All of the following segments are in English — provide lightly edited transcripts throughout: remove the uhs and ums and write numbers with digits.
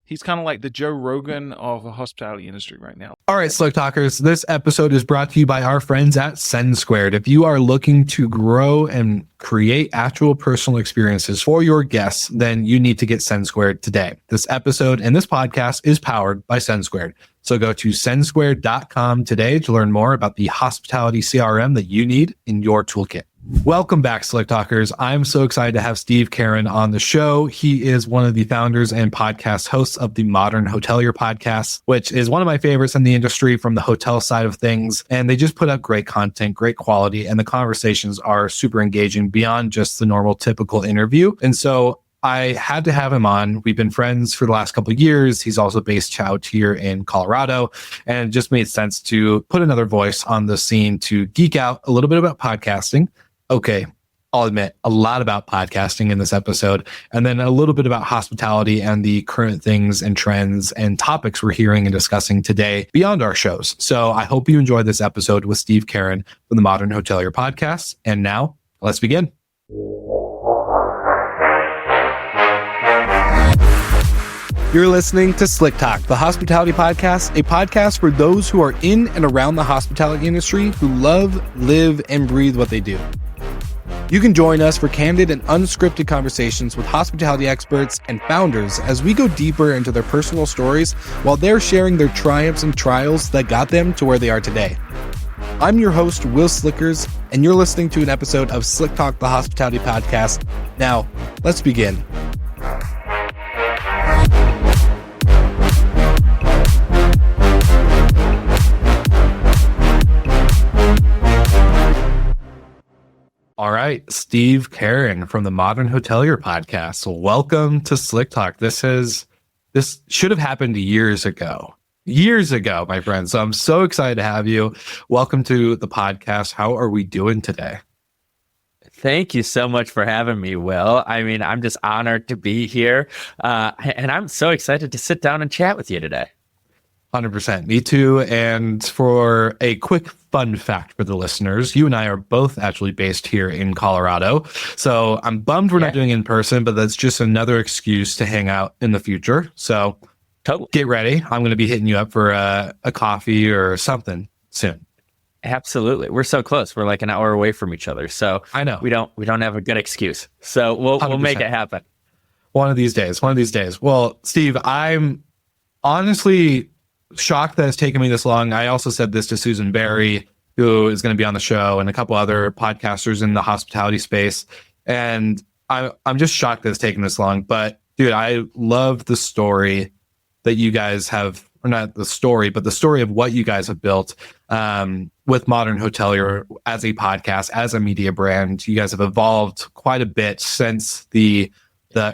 He's kind of like the Joe Rogan of the hospitality industry right now. All right, Slick Talkers, this episode is brought to you by our friends at Send Squared. If you are looking to grow and create actual personal experiences for your guests, then you need to get Send Squared today. This episode and this podcast is powered by Send Squared. So go to sendsquared.com today to learn more about the hospitality CRM that you need in your toolkit. Welcome back, Slick Talkers. I'm so excited to have Steve Carran on the show. He is one of the founders and podcast hosts of the Modern Hotelier podcast, which is one of my favorites in the industry from the hotel side of things. And they just put out great content, great quality, and the conversations are super engaging beyond just the normal typical interview. And so I had to have him on. We've been friends for the last couple of years. He's also based out here in Colorado, and it just made sense to put another voice on the scene to geek out a little bit about podcasting. Okay, I'll admit a lot about podcasting in this episode, and then a little bit about hospitality and the current things and trends and topics we're hearing and discussing today beyond our shows. So I hope you enjoyed this episode with Steve Carran from the Modern Hotelier podcast. And now let's begin. You're listening to Slick Talk, the hospitality podcast, a podcast for those who are in and around the hospitality industry who love, live, and breathe what they do. You can join us for candid and unscripted conversations with hospitality experts and founders as we go deeper into their personal stories while they're sharing their triumphs and trials that got them to where they are today. I'm your host, Will Slickers, and you're listening to an episode of Slick Talk, the hospitality podcast. Now, let's begin. All right, Steve Carran from the Modern Hotelier podcast. So welcome to Slick Talk. This should have happened years ago, my friend. So I'm so excited to have you. Welcome to the podcast. How are we doing today? Thank you so much for having me, Will. I mean, I'm just honored to be here. And I'm so excited to sit down and chat with you today. 100%. Me too. And for a quick fun fact for the listeners, you and I are both actually based here in Colorado. So I'm bummed we're not doing it in person, but that's just another excuse to hang out in the future. So totally. Get ready. I'm going to be hitting you up for a coffee or something soon. Absolutely. We're so close. We're like an hour away from each other. So I know we don't have a good excuse. So we'll make it happen. One of these days. Well, Steve, I'm honestly shocked that it's taken me this long. I also said this to Susan Berry, who is going to be on the show, and a couple other podcasters in the hospitality space. And I'm just shocked that it's taken this long. But dude, I love the story that you guys have, or not the story, but the story of what you guys have built with Modern Hotelier as a podcast, as a media brand. You guys have evolved quite a bit since the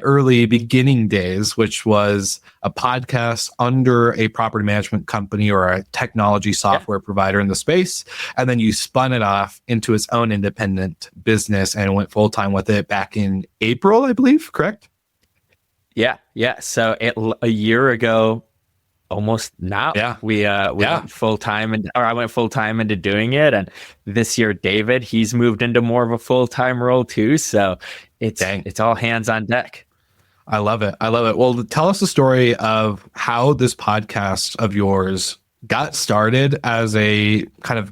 early beginning days, which was a podcast under a property management company or a technology software provider in the space. And then you spun it off into its own independent business and went full-time with it back in April, I believe, correct? Yeah. So a year ago, almost now, we went full-time, I went full-time into doing it. And this year, David, he's moved into more of a full-time role too. So it's all hands on deck. I love it. Well, tell us the story of how this podcast of yours got started as a kind of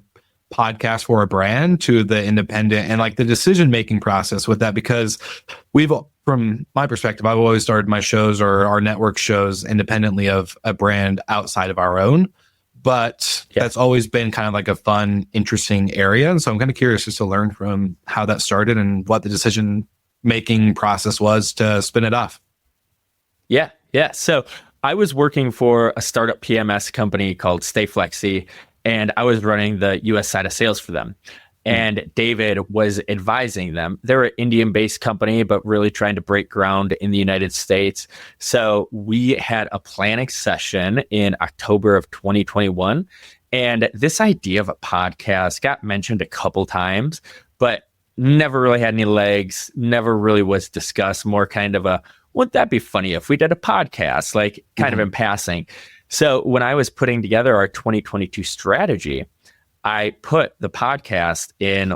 podcast for a brand to the independent and like the decision-making process with that, because from my perspective, I've always started my shows or our network shows independently of a brand outside of our own. But that's always been kind of like a fun, interesting area. And so I'm kind of curious just to learn from how that started and what the decision-making process was to spin it off. Yeah. So I was working for a startup PMS company called Stay Flexi, and I was running the US side of sales for them. And David was advising them. They're an Indian-based company, but really trying to break ground in the United States. So we had a planning session in October of 2021. And this idea of a podcast got mentioned a couple times, but never really had any legs, never really was discussed, more kind of a, wouldn't that be funny if we did a podcast, like kind of in passing. So when I was putting together our 2022 strategy, I put the podcast in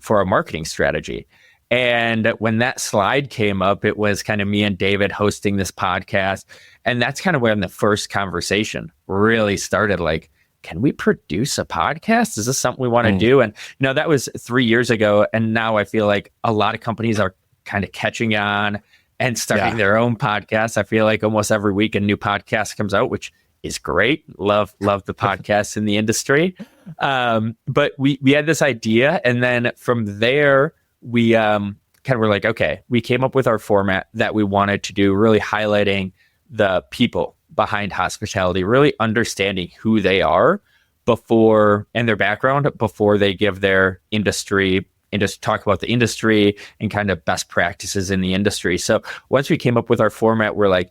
for our marketing strategy. And when that slide came up, it was kind of me and David hosting this podcast. And that's kind of when the first conversation really started. Like, can we produce a podcast? Is this something we want to do? And, that was 3 years ago. And now I feel like a lot of companies are kind of catching on and starting their own podcasts. I feel like almost every week a new podcast comes out, which is great. Love the podcasts in the industry. But we had this idea. And then from there, we kind of were like, okay, we came up with our format that we wanted to do, really highlighting the people behind hospitality, really understanding who they are before and their background before they give their industry and just talk about the industry and kind of best practices in the industry. So once we came up with our format, we're like,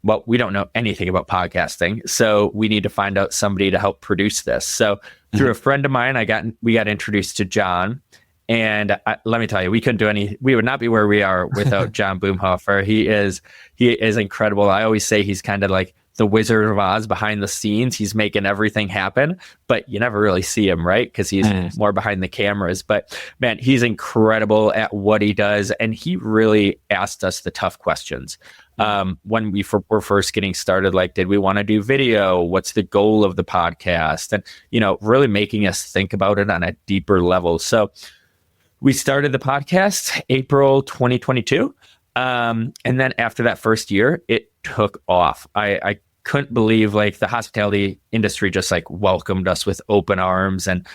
well, we don't know anything about podcasting, so we need to find out somebody to help produce this. So through a friend of mine, we got introduced to John. And let me tell you, we would not be where we are without John Boomhofer. He is incredible. I always say he's kind of like the Wizard of Oz behind the scenes. He's making everything happen, but you never really see him, right? Because he's more behind the cameras. But man, he's incredible at what he does. And he really asked us the tough questions. When we were first getting started, like, did we want to do video? What's the goal of the podcast? And, really making us think about it on a deeper level. So we started the podcast April 2022. And then after that first year, it took off. I couldn't believe like the hospitality industry just like welcomed us with open arms, and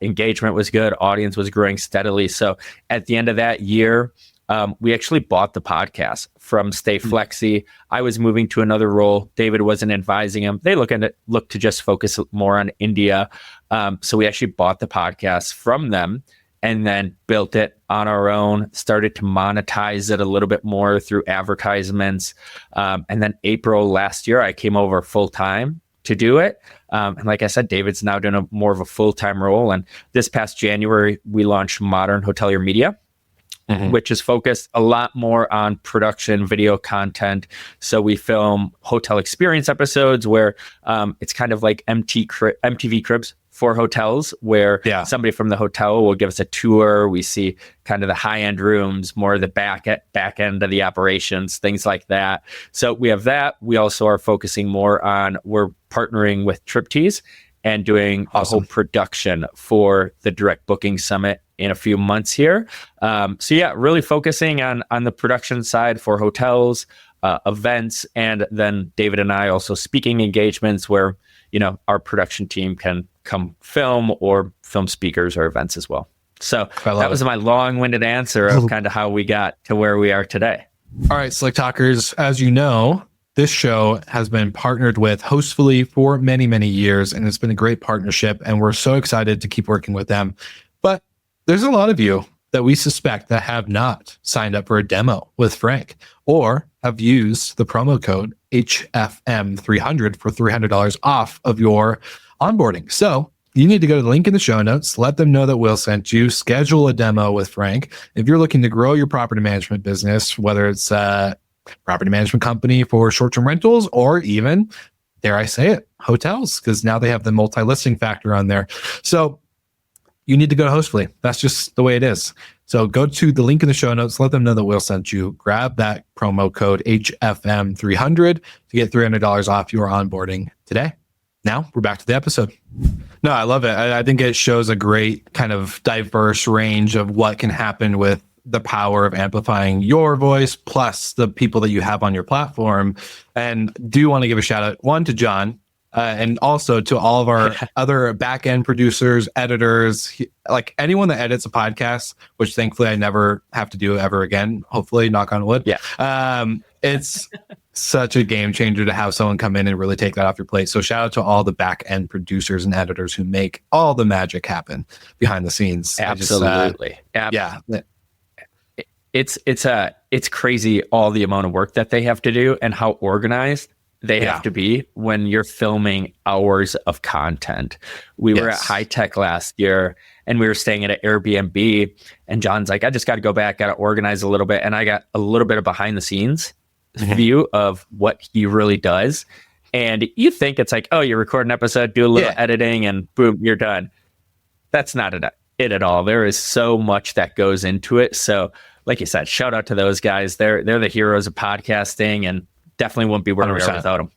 engagement was good. Audience was growing steadily. So at the end of that year, we actually bought the podcast from Stay Flexi. I was moving to another role. David wasn't advising him. They looked to just focus more on India. So we actually bought the podcast from them and then built it on our own, started to monetize it a little bit more through advertisements. And then April last year, I came over full time to do it. And like I said, David's now doing more of a full-time role. And this past January, we launched Modern Hotelier Media, which is focused a lot more on production, video content. So we film hotel experience episodes where it's kind of like MTV Cribs for hotels, where somebody from the hotel will give us a tour. We see kind of the high-end rooms, more of the back end of the operations, things like that. So we have that. We also are focusing more on, we're partnering with TripTease and doing a whole production for the Direct Booking Summit in a few months here. So yeah, really focusing on the production side for hotels, events, and then David and I also speaking engagements where, our production team can come film or film speakers or events as well. So that was my long-winded answer of kind of how we got to where we are today. All right, Slick Talkers, as you know, this show has been partnered with Hostfully for many, many years, and it's been a great partnership, and we're so excited to keep working with them. But there's a lot of you that we suspect that have not signed up for a demo with Frank or have used the promo code HFM300 for $300 off of your onboarding. So you need to go to the link in the show notes, let them know that Will sent you, schedule a demo with Frank. If you're looking to grow your property management business, whether it's a property management company for short-term rentals or even, dare I say it, hotels, because now they have the multi-listing factor on there. So you need to go to Hostfully. That's just the way it is. So go to the link in the show notes, let them know that Will sent you, grab that promo code HFM300 to get $300 off your onboarding today. Now we're back to the episode. No, I love it. I think it shows a great kind of diverse range of what can happen with the power of amplifying your voice plus the people that you have on your platform. And do want to give a shout out, one, to John, and also to all of our other back-end producers, editors, like anyone that edits a podcast, which thankfully I never have to do ever again, hopefully, knock on wood. Yeah. It's such a game changer to have someone come in and really take that off your plate. So shout out to all the back-end producers and editors who make all the magic happen behind the scenes. Absolutely. Yeah. It's crazy all the amount of work that they have to do and how organized they have to be when you're filming hours of content. We were at High Tech last year and we were staying at an Airbnb, and John's like, I just got to go back, got to organize a little bit. And I got a little bit of behind the scenes view of what he really does. And you think it's like, oh, you record an episode, do a little editing and boom, you're done. That's not it. it at all. There is so much that goes into it. So like you said, shout out to those guys. They're the heroes of podcasting, and definitely wouldn't be where we are 100%. without them.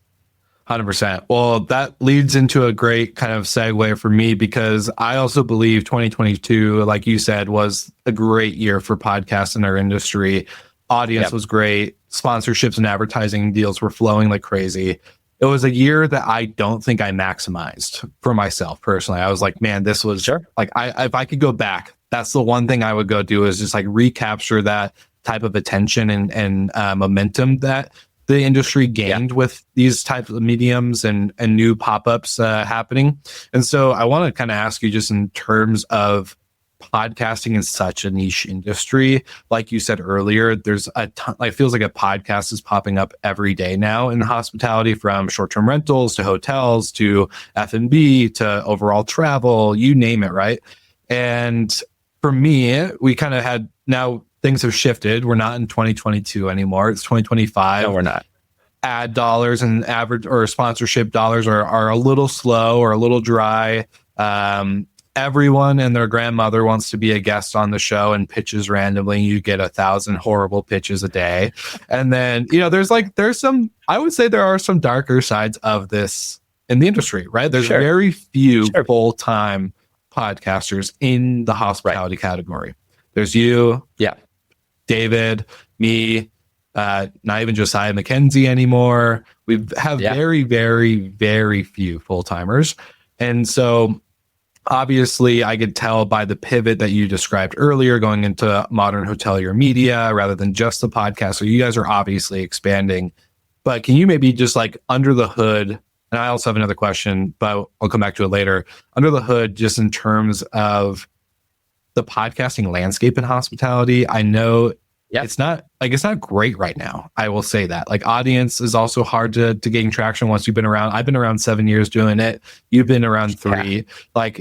100%. Well, that leads into a great kind of segue for me, because I also believe 2022, like you said, was a great year for podcasts in our industry. Audience was great. Sponsorships and advertising deals were flowing like crazy. It was a year that I don't think I maximized for myself personally. I was like, man, this was like, if I could go back, that's the one thing I would go do, is just like recapture that type of attention and momentum that the industry gained with these types of mediums and new pop-ups happening. And so I want to kind of ask you, just in terms of podcasting is such a niche industry. Like you said earlier, there's a ton, like, feels like a podcast is popping up every day now in hospitality, from short-term rentals to hotels to F&B to overall travel, you name it, right? And for me, we kind of had, now things have shifted. We're not in 2022 anymore. It's 2025. No, we're not. Ad dollars and average or sponsorship dollars are a little slow or a little dry. Everyone and their grandmother wants to be a guest on the show and pitches randomly. You get 1,000 horrible pitches a day. And then, there's some, I would say there are some darker sides of this in the industry, right? There's very few full-time podcasters in the hospitality category. There's you, David, me, not even Josiah McKenzie anymore. We have very, very, very few full-timers. And so obviously I could tell by the pivot that you described earlier, going into Modern Hotelier media rather than just the podcast. So you guys are obviously expanding, but can you maybe just like under the hood, and I also have another question, but I'll come back to it later, under the hood, just in terms of the podcasting landscape in hospitality. I know it's not great right now. I will say that. Like, audience is also hard to gain traction once you've been around. I've been around 7 years doing it. You've been around 3. Like,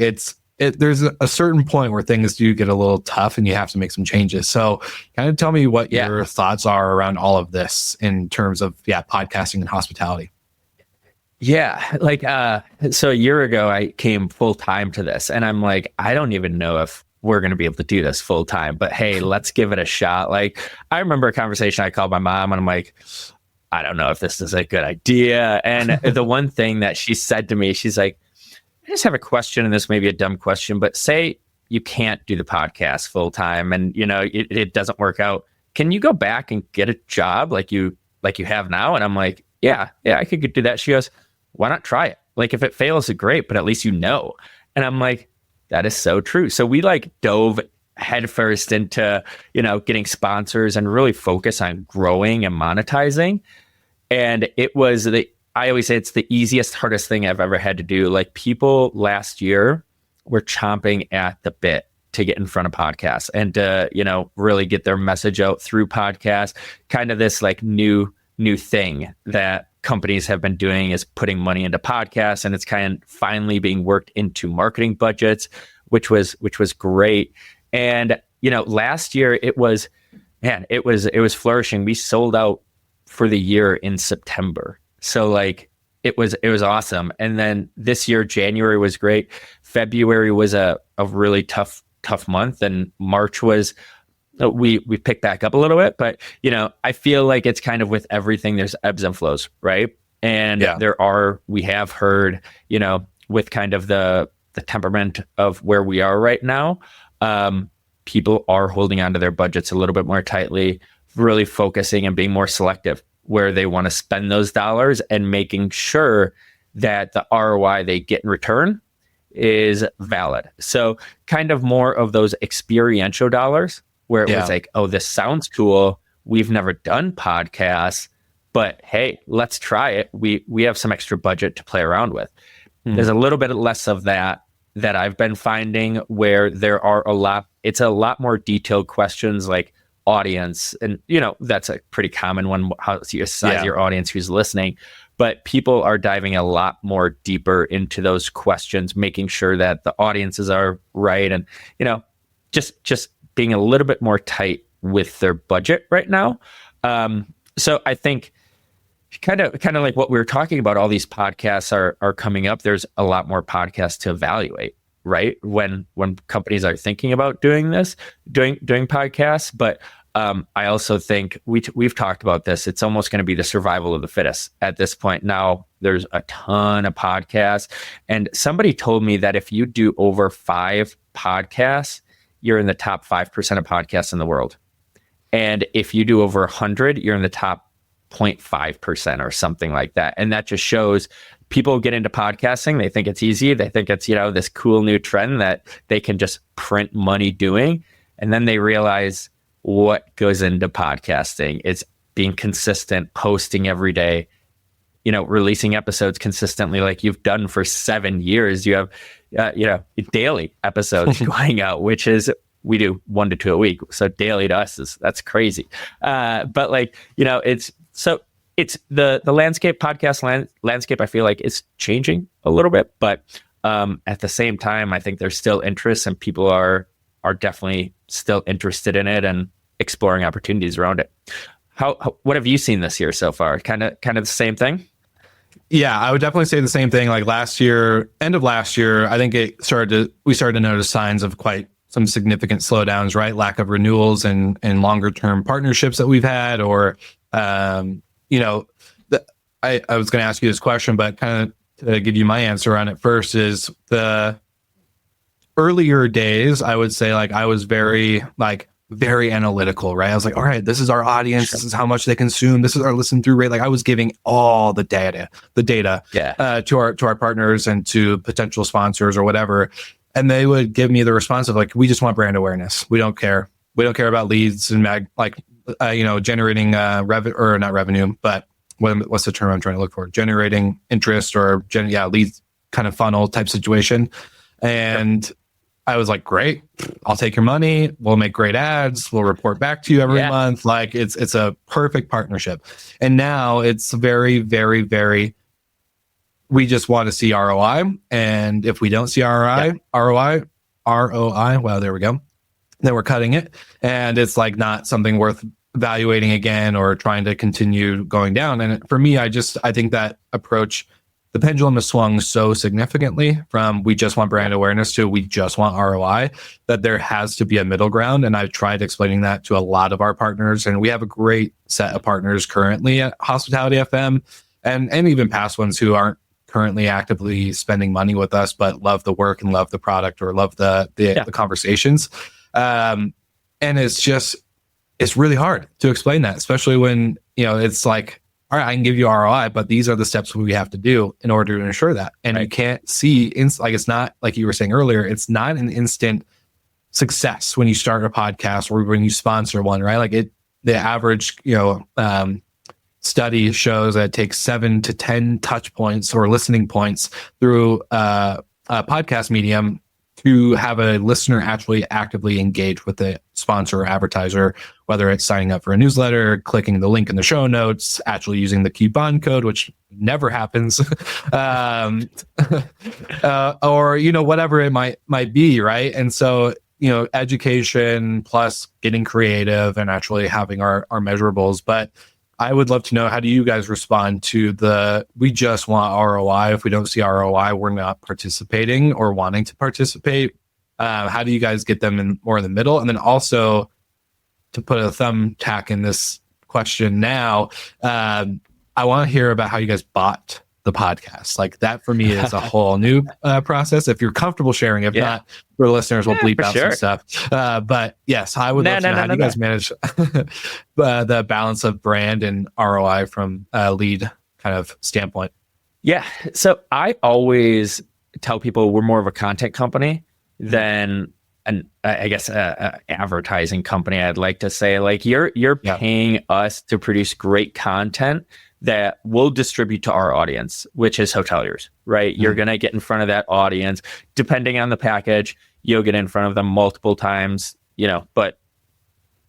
there's a certain point where things do get a little tough and you have to make some changes. So kind of tell me what your thoughts are around all of this in terms of podcasting and hospitality. Yeah. Like, so a year ago I came full time to this, and I'm like, I don't even know if we're going to be able to do this full time, but hey, let's give it a shot. Like, I remember a conversation I called my mom, and I'm like, I don't know if this is a good idea. And the one thing that she said to me, she's like, I just have a question, and this may be a dumb question, but say you can't do the podcast full time and it doesn't work out. Can you go back and get a job like you have now? And I'm like, yeah, I could do that. She goes, why not try it? Like, if it fails, great, but at least And I'm like, that is so true. So we like dove headfirst into, getting sponsors and really focus on growing and monetizing. And it was I always say it's the easiest, hardest thing I've ever had to do. Like, people last year were chomping at the bit to get in front of podcasts and to, really get their message out through podcasts. Kind of this like new thing that companies have been doing is putting money into podcasts, and it's kind of finally being worked into marketing budgets, which was great. And last year it was flourishing. We sold out for the year in September, so like it was awesome. And then this year January was great. February was a really tough month, and March was. We picked back up a little bit, but I feel like it's kind of with everything, there's ebbs and flows, right? And we have heard, with kind of the temperament of where we are right now, people are holding onto their budgets a little bit more tightly, really focusing and being more selective where they want to spend those dollars, and making sure that the ROI they get in return is valid. So kind of more of those experiential dollars, where it was like, oh, this sounds cool. We've never done podcasts, but hey, let's try it. We have some extra budget to play around with. There's a little bit less of that I've been finding, where there are it's a lot more detailed questions like audience. And, that's a pretty common one. How do you size your audience who's listening? But people are diving a lot more deeper into those questions, making sure that the audiences are right. And, just being a little bit more tight with their budget right now. So I think kind of like what we were talking about, all these podcasts are coming up. There's a lot more podcasts to evaluate. right? When companies are thinking about doing this, doing podcasts. But I also think we've talked about this. It's almost going to be the survival of the fittest at this point. Now there's a ton of podcasts, and somebody told me that if you do over 5 podcasts, you're in the top 5% of podcasts in the world. And if you do over 100, you're in the top 0.5% or something like that. And that just shows people get into podcasting. They think it's easy. They think it's, this cool new trend that they can just print money doing. And then they realize what goes into podcasting. It's being consistent, posting every day, releasing episodes consistently like you've done for 7 years. You have, daily episodes going out, which is, we do 1 to 2 a week. So daily to us that's crazy. But it's the landscape, podcast landscape, I feel like it's changing a little bit, but at the same time, I think there's still interest and people are definitely still interested in it and exploring opportunities around it. What have you seen this year so far? Kind of the same thing? Yeah, I would definitely say the same thing. Like last year, end of last year, I think we started to notice signs of quite some significant slowdowns, right? Lack of renewals and longer term partnerships that we've had, or I was going to ask you this question, but kind of to give you my answer on it first is the earlier days, I would say I was very analytical, right? I was like, all right, this is our audience. This is how much they consume. This is our listen through rate. I was giving all the data to our partners and to potential sponsors or whatever. And they would give me the response of we just want brand awareness. We don't care. We don't care about leads and generating revenue, or not revenue, but what's the term I'm trying to look for? Generating interest or leads kind of funnel type situation. And I was like, great, I'll take your money. We'll make great ads. We'll report back to you every month. It's a perfect partnership. And now it's very, very, very, we just want to see ROI. And if we don't see ROI, well, there we go. Then we're cutting it. And it's not something worth evaluating again or trying to continue going down. And for me, I think that approach, the pendulum has swung so significantly from we just want brand awareness to we just want ROI that there has to be a middle ground. And I've tried explaining that to a lot of our partners. And we have a great set of partners currently at Hospitality FM and even past ones who aren't currently actively spending money with us, but love the work and love the product or love the conversations. And it's really hard to explain that, especially when, it's all right, I can give you ROI, but these are the steps we have to do in order to ensure that. And you can't see, it's not like you were saying earlier, it's not an instant success when you start a podcast or when you sponsor one, right? The average, study shows that it takes 7 to 10 touch points or listening points through a podcast medium to have a listener actually actively engage with the sponsor or advertiser, whether it's signing up for a newsletter, clicking the link in the show notes, actually using the coupon code, which never happens, or, whatever it might be. Right. And so, education plus getting creative and actually having our measurables. But I would love to know, how do you guys respond to we just want ROI. If we don't see ROI, we're not participating or wanting to participate. How do you guys get them more in the middle? And then also, to put a thumbtack in this question now, I want to hear about how you guys bought the podcast. That for me is a whole new process. If you're comfortable sharing, if not, for listeners, we'll bleep out some stuff. But yes, I would love to know how you guys manage the balance of brand and ROI from a lead kind of standpoint. Yeah. So I always tell people we're more of a content company than advertising company. I'd like to say you're paying us to produce great content that we'll distribute to our audience, which is hoteliers, right? You're going to get in front of that audience. Depending on the package, you'll get in front of them multiple times, but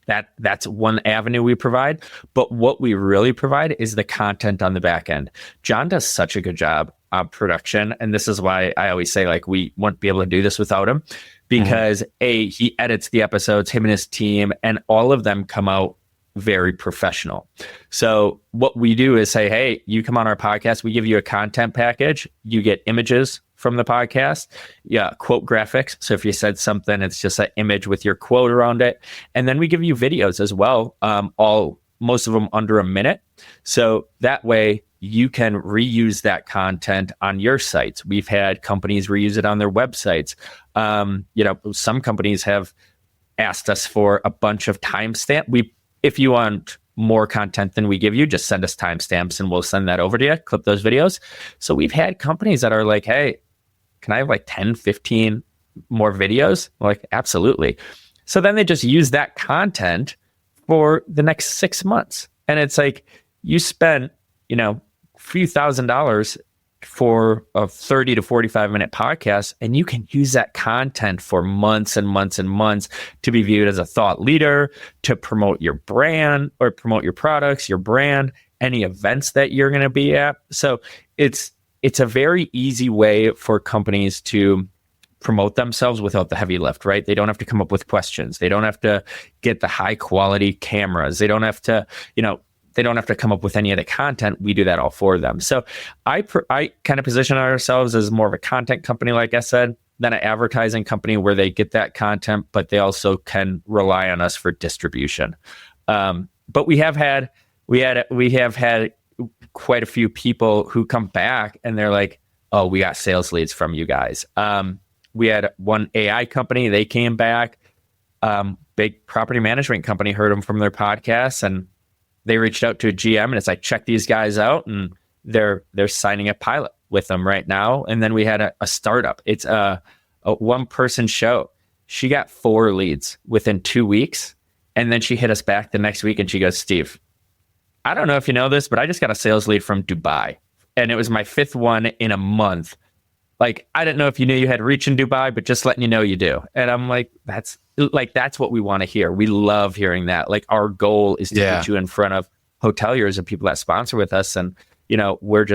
that's one avenue we provide. But what we really provide is the content on the back end. John does such a good job on production. And this is why I always say we wouldn't be able to do this without him, because he edits the episodes, him and his team, and all of them come out very professional. So what we do is say, hey, you come on our podcast, we give you a content package, you get images from the podcast. Yeah, quote graphics. So if you said something, it's just an image with your quote around it. And then we give you videos as well, most of them under a minute. So that way you can reuse that content on your sites. We've had companies reuse it on their websites. Some companies have asked us for a bunch of timestamp. If you want more content than we give you, just send us timestamps and we'll send that over to you, clip those videos. So we've had companies that are like, hey, can I have like 10, 15 more videos? We're like, absolutely. So then they just use that content for the next 6 months. And it's like, you spent, a few $1,000s for a 30 to 45 minute podcast, and you can use that content for months and months and months to be viewed as a thought leader, to promote your brand or promote your products, your brand, any events that you're going to be at. So it's a very easy way for companies to promote themselves without the heavy lift, right? They don't have to come up with questions. They don't have to get the high quality cameras. They don't have to, they don't have to come up with any of the content. We do that all for them. So I kind of position ourselves as more of a content company, like I said, than an advertising company where they get that content, but they also can rely on us for distribution. But we have had quite a few people who come back and they're like, oh, we got sales leads from you guys. We had one AI company, they came back, big property management company heard them from their podcast, and they reached out to a GM and it's like, check these guys out. And they're signing a pilot with them right now. And then we had a startup. It's a one-person show. She got 4 leads within 2 weeks. And then she hit us back the next week and she goes, Steve, I don't know if you know this, but I just got a sales lead from Dubai. And it was my 5th one in a month. Like, I didn't know if you knew you had reach in Dubai, but just letting you know you do. And I'm like, that's what we want to hear. We love hearing that. Like, our goal is to put you in front of hoteliers and people that sponsor with us. And, we're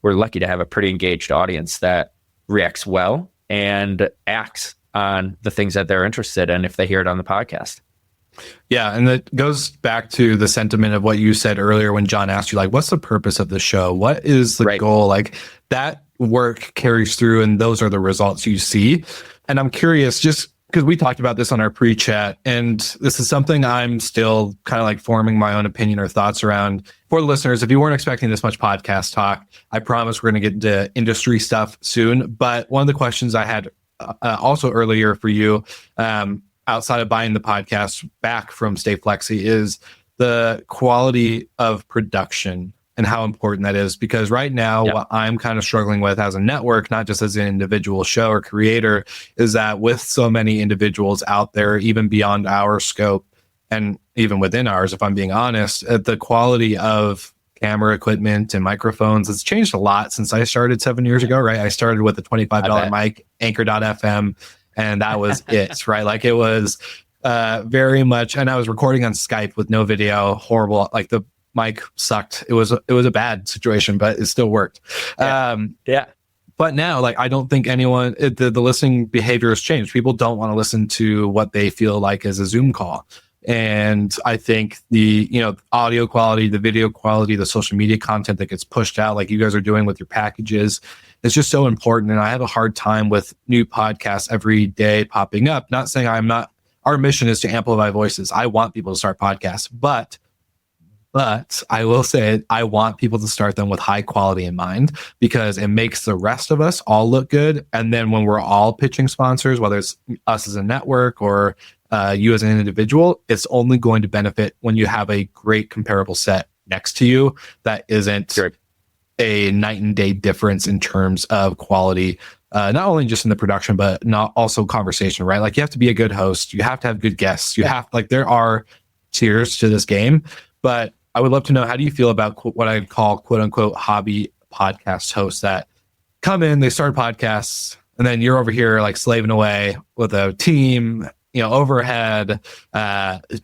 lucky to have a pretty engaged audience that reacts well and acts on the things that they're interested in if they hear it on the podcast. Yeah. And that goes back to the sentiment of what you said earlier when John asked you, like, what's the purpose of the show? What is the goal? Like, that work carries through and those are the results you see. And I'm curious, just because we talked about this on our pre-chat, and this is something I'm still kind of like forming my own opinion or thoughts around. For the listeners, if you weren't expecting this much podcast talk, I promise we're going to get into industry stuff soon. But one of the questions I had also earlier for you, outside of buying the podcast back from Stay Flexi, is the quality of production and how important that is. Because right now, what I'm kind of struggling with as a network, not just as an individual show or creator, is that with so many individuals out there, even beyond our scope, and even within ours, if I'm being honest, the quality of camera equipment and microphones has changed a lot since I started 7 years ago, right? I started with a $25 mic, Anchor.fm, and that was it, right? Like, it was very much, and I was recording on Skype with no video, horrible. Like, the mic sucked. It was a bad situation, but it still worked. But now, like, I don't think anyone, the listening behavior has changed. People don't want to listen to what they feel like is a Zoom call. And I think the, audio quality, the video quality, the social media content that gets pushed out, like you guys are doing with your packages, it's just so important. And I have a hard time with new podcasts every day popping up. Not saying our mission is to amplify voices. I want people to start podcasts, but I will say I want people to start them with high quality in mind, because it makes the rest of us all look good. And then when we're all pitching sponsors, whether it's us as a network or you as an individual, it's only going to benefit when you have a great comparable set next to you that isn't a night and day difference in terms of quality, not only just in the production, but not also conversation, right? Like, you have to be a good host. You have to have good guests. You have, like, there are tiers to this game. But I would love to know, how do you feel about what I call quote unquote hobby podcast hosts that come in, they start podcasts, and then you're over here like slaving away with a team, overhead,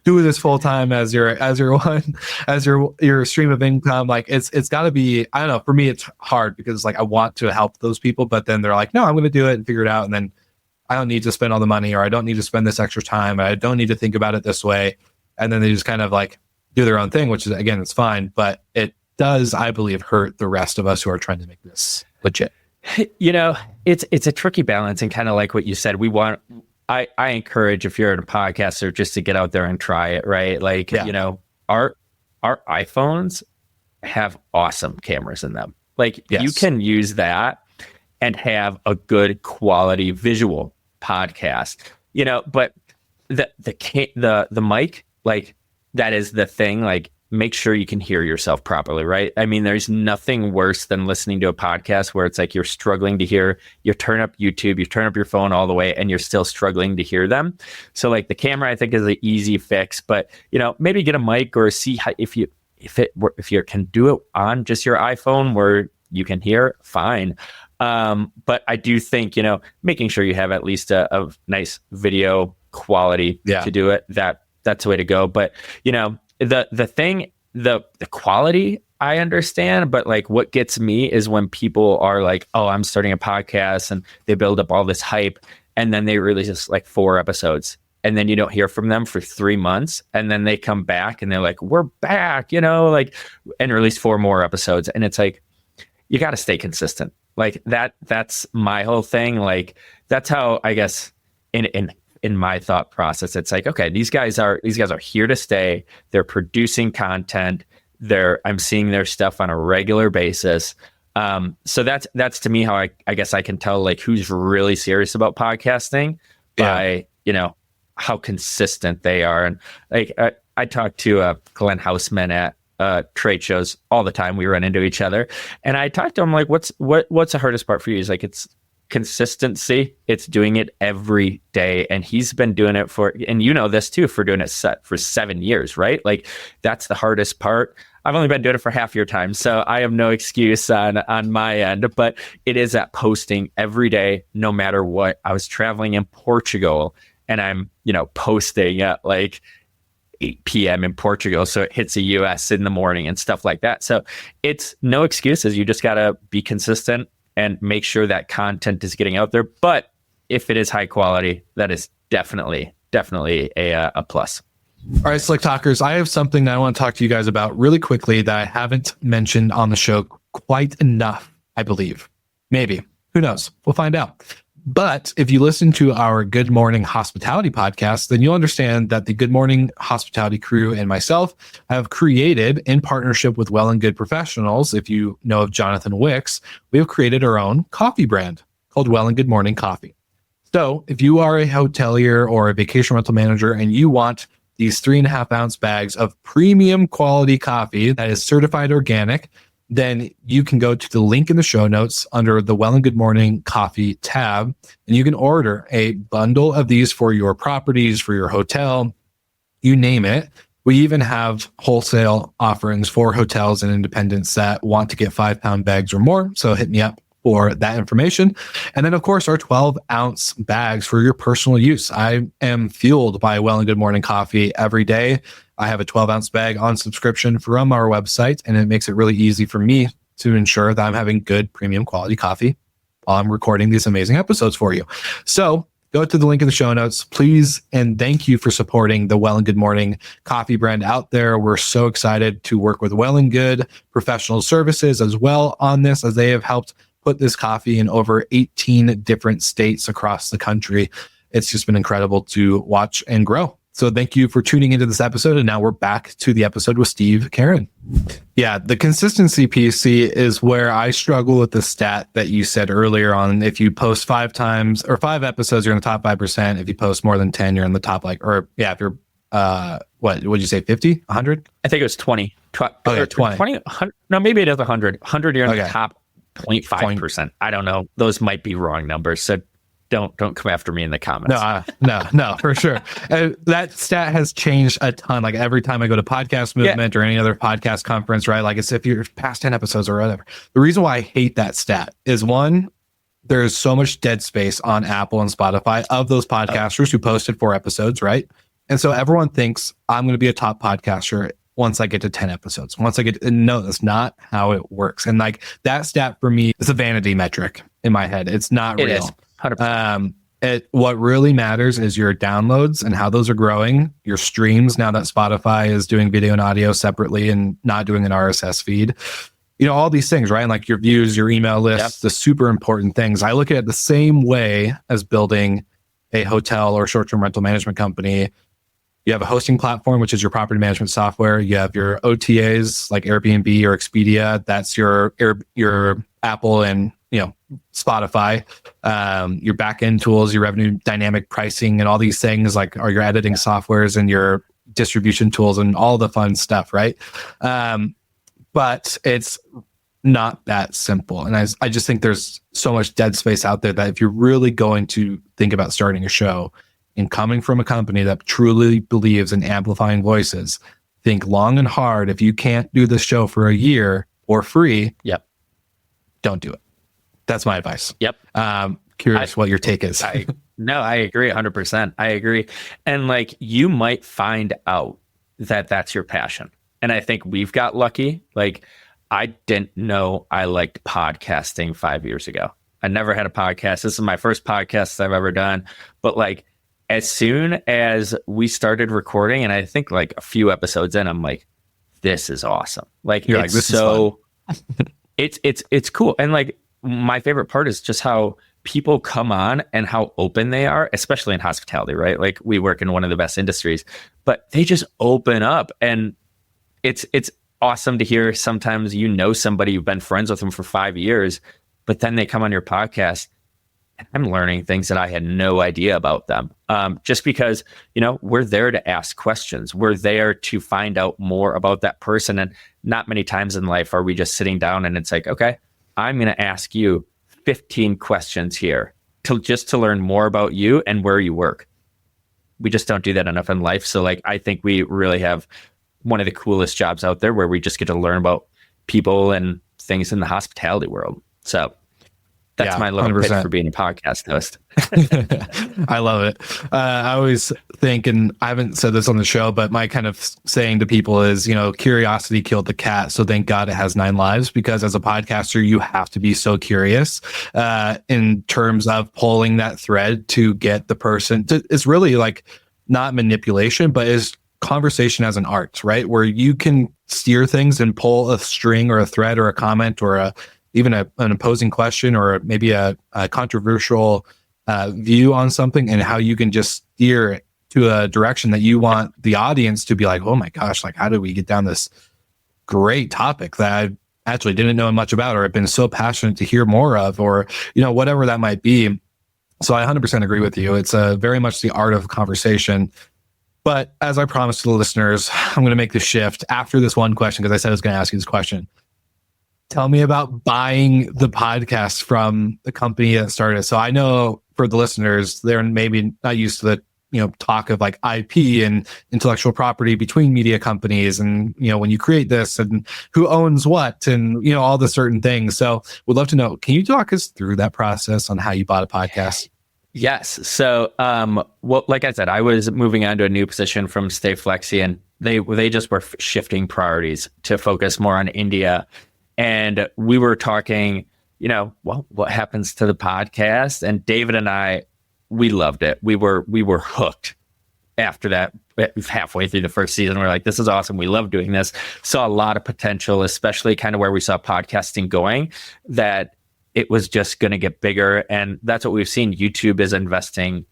do this full time as your stream of income. Like, it's got to be, I don't know, for me it's hard because it's like I want to help those people, but then they're like, no, I'm going to do it and figure it out, and then I don't need to spend all the money, or I don't need to spend this extra time, I don't need to think about it this way, and then they just kind of like do their own thing, which is, again, it's fine, but it does, I believe, hurt the rest of us who are trying to make this legit. You know, it's a tricky balance, and kind of like what you said, I encourage, if you're a podcaster, just to get out there and try it, right? Like, Yeah. you know, our iPhones have awesome cameras in them. Like you Yes. can use that and have a good quality visual podcast, you know, but the mic, like that is the thing, like make sure you can hear yourself properly, right? I mean, there's nothing worse than listening to a podcast where it's like you're struggling to hear, you turn up YouTube, you turn up your phone all the way, and you're still struggling to hear them. So like the camera, I think, is an easy fix, but you know, maybe get a mic or see how, if you can do it on just your iPhone where you can hear, fine. But I do think, you know, making sure you have at least a nice video quality to do it, that's the way to go. But you know, the quality I understand, but like what gets me is when people are like, oh, I'm starting a podcast, and they build up all this hype, and then they release just like 4 episodes, and then you don't hear from them for 3 months, and then they come back and they're like, we're back, you know, like, and release 4 more episodes. And it's like, you got to stay consistent. Like that's my whole thing. Like that's how, I guess, in my thought process, it's like, okay, these guys are here to stay. They're producing content. I'm seeing their stuff on a regular basis. So that's to me how I guess I can tell like who's really serious about podcasting by, you know, how consistent they are. And like I talk to Glenn Houseman at trade shows all the time. We run into each other, and I talked to him like, what's the hardest part for you? He's like, it's consistency. It's doing it every day. And he's been doing it and you know this too, for doing it for 7 years, right? Like that's the hardest part. I've only been doing it for half your time, so I have no excuse on my end, but it is that posting every day, no matter what. I was traveling in Portugal, and I'm, you know, posting at like 8 p.m. in Portugal, so it hits the US in the morning and stuff like that. So it's no excuses. You just got to be consistent and make sure that content is getting out there. But if it is high quality, that is definitely a plus. All right, Slick Talkers, I have something that I want to talk to you guys about really quickly that I haven't mentioned on the show quite enough, I believe. Maybe. Who knows? We'll find out. But if you listen to our Good Morning Hospitality podcast, then you'll understand that the Good Morning Hospitality crew and myself have created, in partnership with Well and Good Professionals, if you know of Jonathan Wicks, we have created our own coffee brand called Well and Good Morning Coffee. So if you are a hotelier or a vacation rental manager and you want these 3.5 ounce bags of premium quality coffee that is certified organic, then you can go to the link in the show notes under the Well and Good Morning Coffee tab, and you can order a bundle of these for your properties, for your hotel, you name it. We even have wholesale offerings for hotels and independents that want to get 5-pound bags or more. So hit me up for that information. And then, of course, our 12-ounce bags for your personal use. I am fueled by Well and Good Morning Coffee every day. I have a 12-ounce bag on subscription from our website, and it makes it really easy for me to ensure that I'm having good premium quality coffee while I'm recording these amazing episodes for you. So go to the link in the show notes, please, and thank you for supporting the Well and Good Morning Coffee brand out there. We're so excited to work with Well and Good Professional Services as well on this, as they have helped put this coffee in over 18 different states across the country. It's just been incredible to watch and grow. So thank you for tuning into this episode. And now we're back to the episode with Steve Carran. Yeah, the consistency piece is where I struggle with the stat that you said earlier on. If you post 5 times or 5 episodes, you're in the top 5%. If you post more than 10, you're in the top, like, or yeah, if you're, what would you say, 50, 100? I think it was 20. Okay, 20. 100, no, maybe it is 100. 100, you're in the top 0.5%. I don't know. Those might be wrong numbers. So don't come after me in the comments. No, for sure. That stat has changed a ton. Like every time I go to Podcast Movement or any other podcast conference, right? Like it's if you're past 10 episodes or whatever. The reason why I hate that stat is, one, there's so much dead space on Apple and Spotify of those podcasters who posted 4 episodes, right? And so everyone thinks I'm going to be a top podcaster once I get to 10 episodes. No, that's not how it works. And like that stat for me is a vanity metric in my head. It's not real. It is. 100%. What really matters is your downloads and how those are growing, your streams, now that Spotify is doing video and audio separately and not doing an RSS feed. all these things, right? And like your views, your email lists, the super important things. I look at it the same way as building a hotel or short-term rental management company. You have a hosting platform, which is your property management software. You have your OTAs like Airbnb or Expedia. That's your Apple and Spotify. Your back-end tools, your revenue dynamic pricing, and all these things like are your editing softwares and your distribution tools and all the fun stuff, right? But it's not that simple. And I just think there's so much dead space out there that if you're really going to think about starting a show and coming from a company that truly believes in amplifying voices, think long and hard. If you can't do the show for a year for free, don't do it. That's my advice. Curious what your take is. No, I agree 100%. I agree. And like, you might find out that that's your passion. And I think we've got lucky. Like, I didn't know I liked podcasting 5 years ago. I never had a podcast. This is my first podcast I've ever done. But like, as soon as we started recording, and I think like a few episodes in, I'm like, this is awesome. Like, you're it's like, this so, it's cool. And like, my favorite part is just how people come on and how open they are, especially in hospitality, right? Like, we work in one of the best industries, but they just open up, and it's awesome to hear. Sometimes somebody, you've been friends with them for 5 years, but then they come on your podcast and I'm learning things that I had no idea about them. Just because, we're there to ask questions. We're there to find out more about that person. And not many times in life are we just sitting down and it's like, okay, I'm going to ask you 15 questions here to learn more about you and where you work. We just don't do that enough in life. So like, I think we really have one of the coolest jobs out there where we just get to learn about people and things in the hospitality world. So that's my little 100%. pitch for being a podcast host. I love it. I always think, and I haven't said this on the show, but my kind of saying to people is, curiosity killed the cat. So thank God it has 9 lives, because as a podcaster, you have to be so curious in terms of pulling that thread to get the person to, it's really like not manipulation, but is conversation as an art, right? Where you can steer things and pull a string or a thread or a comment or even an opposing question or maybe a controversial view on something, and how you can just steer it to a direction that you want the audience to be like, oh my gosh, like how did we get down this great topic that I actually didn't know much about, or have been so passionate to hear more of, or, whatever that might be. So I 100% agree with you. It's very much the art of conversation. But as I promised to the listeners, I'm going to make the shift after this one question, because I said I was going to ask you this question. Tell me about buying the podcast from the company that started. So I know for the listeners, they're maybe not used to the talk of like IP and intellectual property between media companies, and when you create this and who owns what, and all the certain things. So we'd love to know. Can you talk us through that process on how you bought a podcast? Yes. So, like I said, I was moving on to a new position from Stay Flexi, and they just were shifting priorities to focus more on India. And we were talking, what happens to the podcast? And David and I, we loved it. We were hooked after that. Halfway through the first season, we're like, this is awesome. We love doing this. Saw a lot of potential, especially kind of where we saw podcasting going, that it was just going to get bigger. And that's what we've seen. YouTube is investing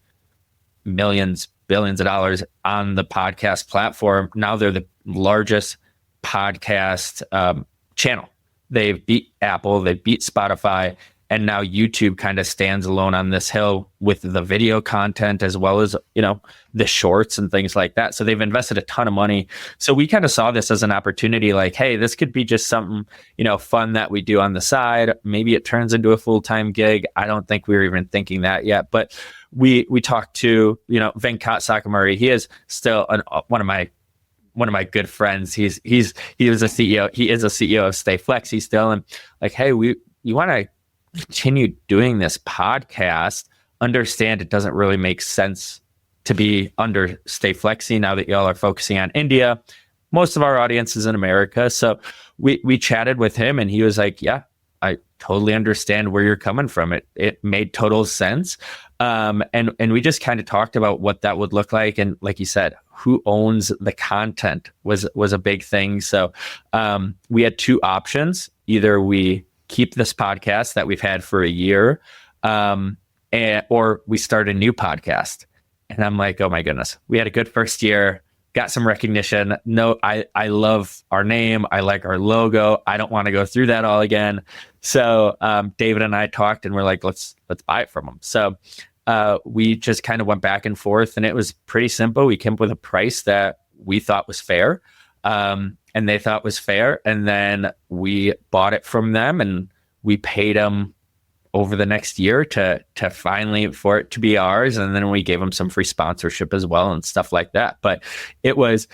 millions, billions of dollars on the podcast platform. Now they're the largest podcast channel. They've beat Apple, they beat Spotify, and now YouTube kind of stands alone on this hill with the video content as well as, the shorts and things like that. So they've invested a ton of money. So we kind of saw this as an opportunity, like, hey, this could be just something, fun that we do on the side. Maybe it turns into a full-time gig. I don't think we were even thinking that yet, but we talked to, Venkat Sakamari. He is still one of my good friends. He was a CEO. He is a CEO of Stay Flexi still. And like, hey, you want to continue doing this podcast, understand it doesn't really make sense to be under Stay Flexi now that y'all are focusing on India. Most of our audience is in America. So we chatted with him, and he was like, yeah, I totally understand where you're coming from. It made total sense. And we just kind of talked about what that would look like. And like you said, who owns the content was a big thing. So we had 2 options. either we keep this podcast that we've had for a year, or we start a new podcast. And I'm like, oh my goodness, we had a good first year, got some recognition. No, I love our name. I like our logo. I don't want to go through that all again. So David and I talked and we're like, let's buy it from them. So we just kind of went back and forth, and it was pretty simple. We came up with a price that we thought was fair, and they thought was fair. And then we bought it from them, and we paid them over the next year to finally for it to be ours. And then we gave them some free sponsorship as well and stuff like that. But it was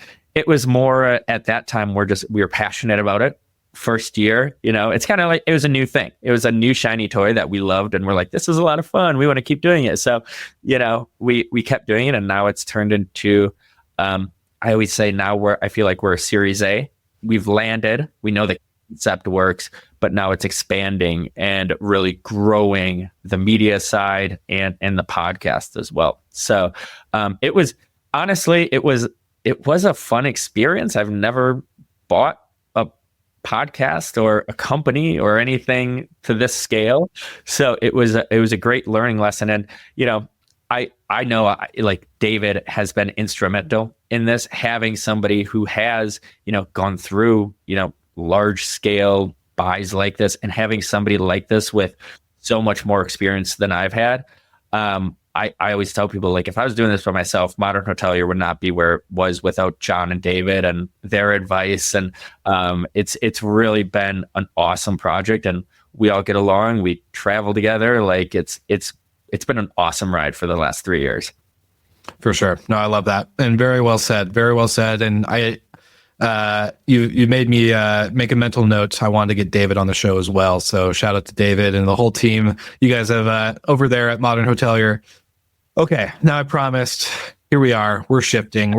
more at that time, we were passionate about it. First year, it's kind of like it was a new thing. It was a new shiny toy that we loved, and we're like, this is a lot of fun. We want to keep doing it. So, we kept doing it, and now it's turned into. I always say now I feel like we're a Series A. We've landed. We know the concept works, but now it's expanding and really growing the media side and the podcast as well. So, it was a fun experience. I've never bought podcast or a company or anything to this scale, so it was a great learning lesson. And I know like David has been instrumental in this, having somebody who has gone through large scale buys like this, and having somebody like this with so much more experience than I've had. I always tell people, like, if I was doing this by myself, Modern Hotelier would not be where it was without John and David and their advice. And it's really been an awesome project, and we all get along. We travel together. Like it's been an awesome ride for the last 3 years. For sure. No, I love that. And very well said. Very well said. And you made me make a mental note. I wanted to get David on the show as well. So shout out to David and the whole team you guys have over there at Modern Hotelier. Okay, now I promised. Here we are. We're shifting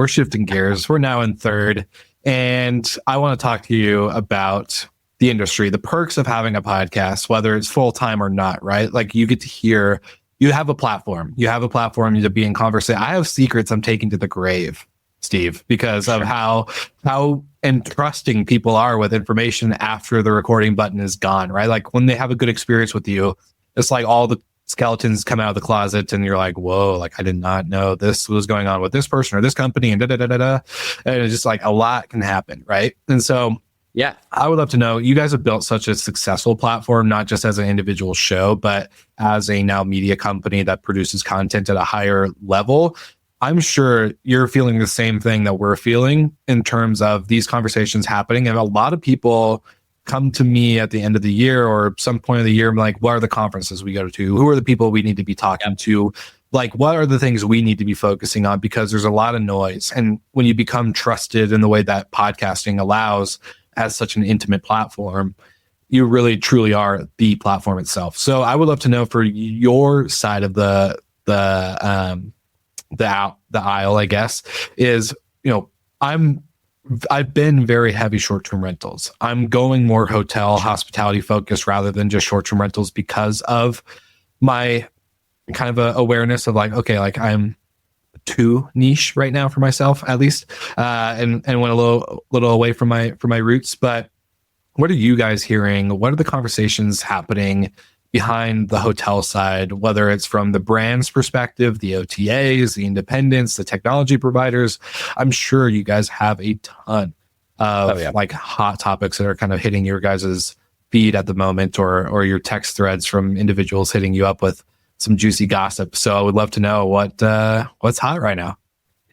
gears. We're now in third. And I want to talk to you about the industry, the perks of having a podcast, whether it's full-time or not, right? Like you get to hear, you have a platform. You have a platform to be in conversation. I have secrets I'm taking to the grave, Steve, because of how entrusting people are with information after the recording button is gone, right? Like when they have a good experience with you, it's like all the skeletons come out of the closet and you're like, whoa, like I did not know this was going on with this person or this company and da-da-da-da-da. And it's just like a lot can happen, right? And so yeah, I would love to know, you guys have built such a successful platform, not just as an individual show, but as a now media company that produces content at a higher level. I'm sure you're feeling the same thing that we're feeling in terms of these conversations happening. And a lot of people come to me at the end of the year or some point of the year, like, what are the conferences we go to? Who are the people we need to be talking to? Like, what are the things we need to be focusing on? Because there's a lot of noise. And when you become trusted in the way that podcasting allows as such an intimate platform, you really truly are the platform itself. So I would love to know, for your side of the aisle, I guess, is, I've been very heavy short-term rentals. I'm going more hotel hospitality focused rather than just short-term rentals because of my kind of awareness of like, okay, like I'm too niche right now for myself, at least, and went a little away from my roots. But what are you guys hearing? What are the conversations happening behind the hotel side, whether it's from the brand's perspective, the OTAs, the independents, the technology providers? I'm sure you guys have a ton of like hot topics that are kind of hitting your guys' feed at the moment, or your text threads from individuals hitting you up with some juicy gossip. So I would love to know what's hot right now.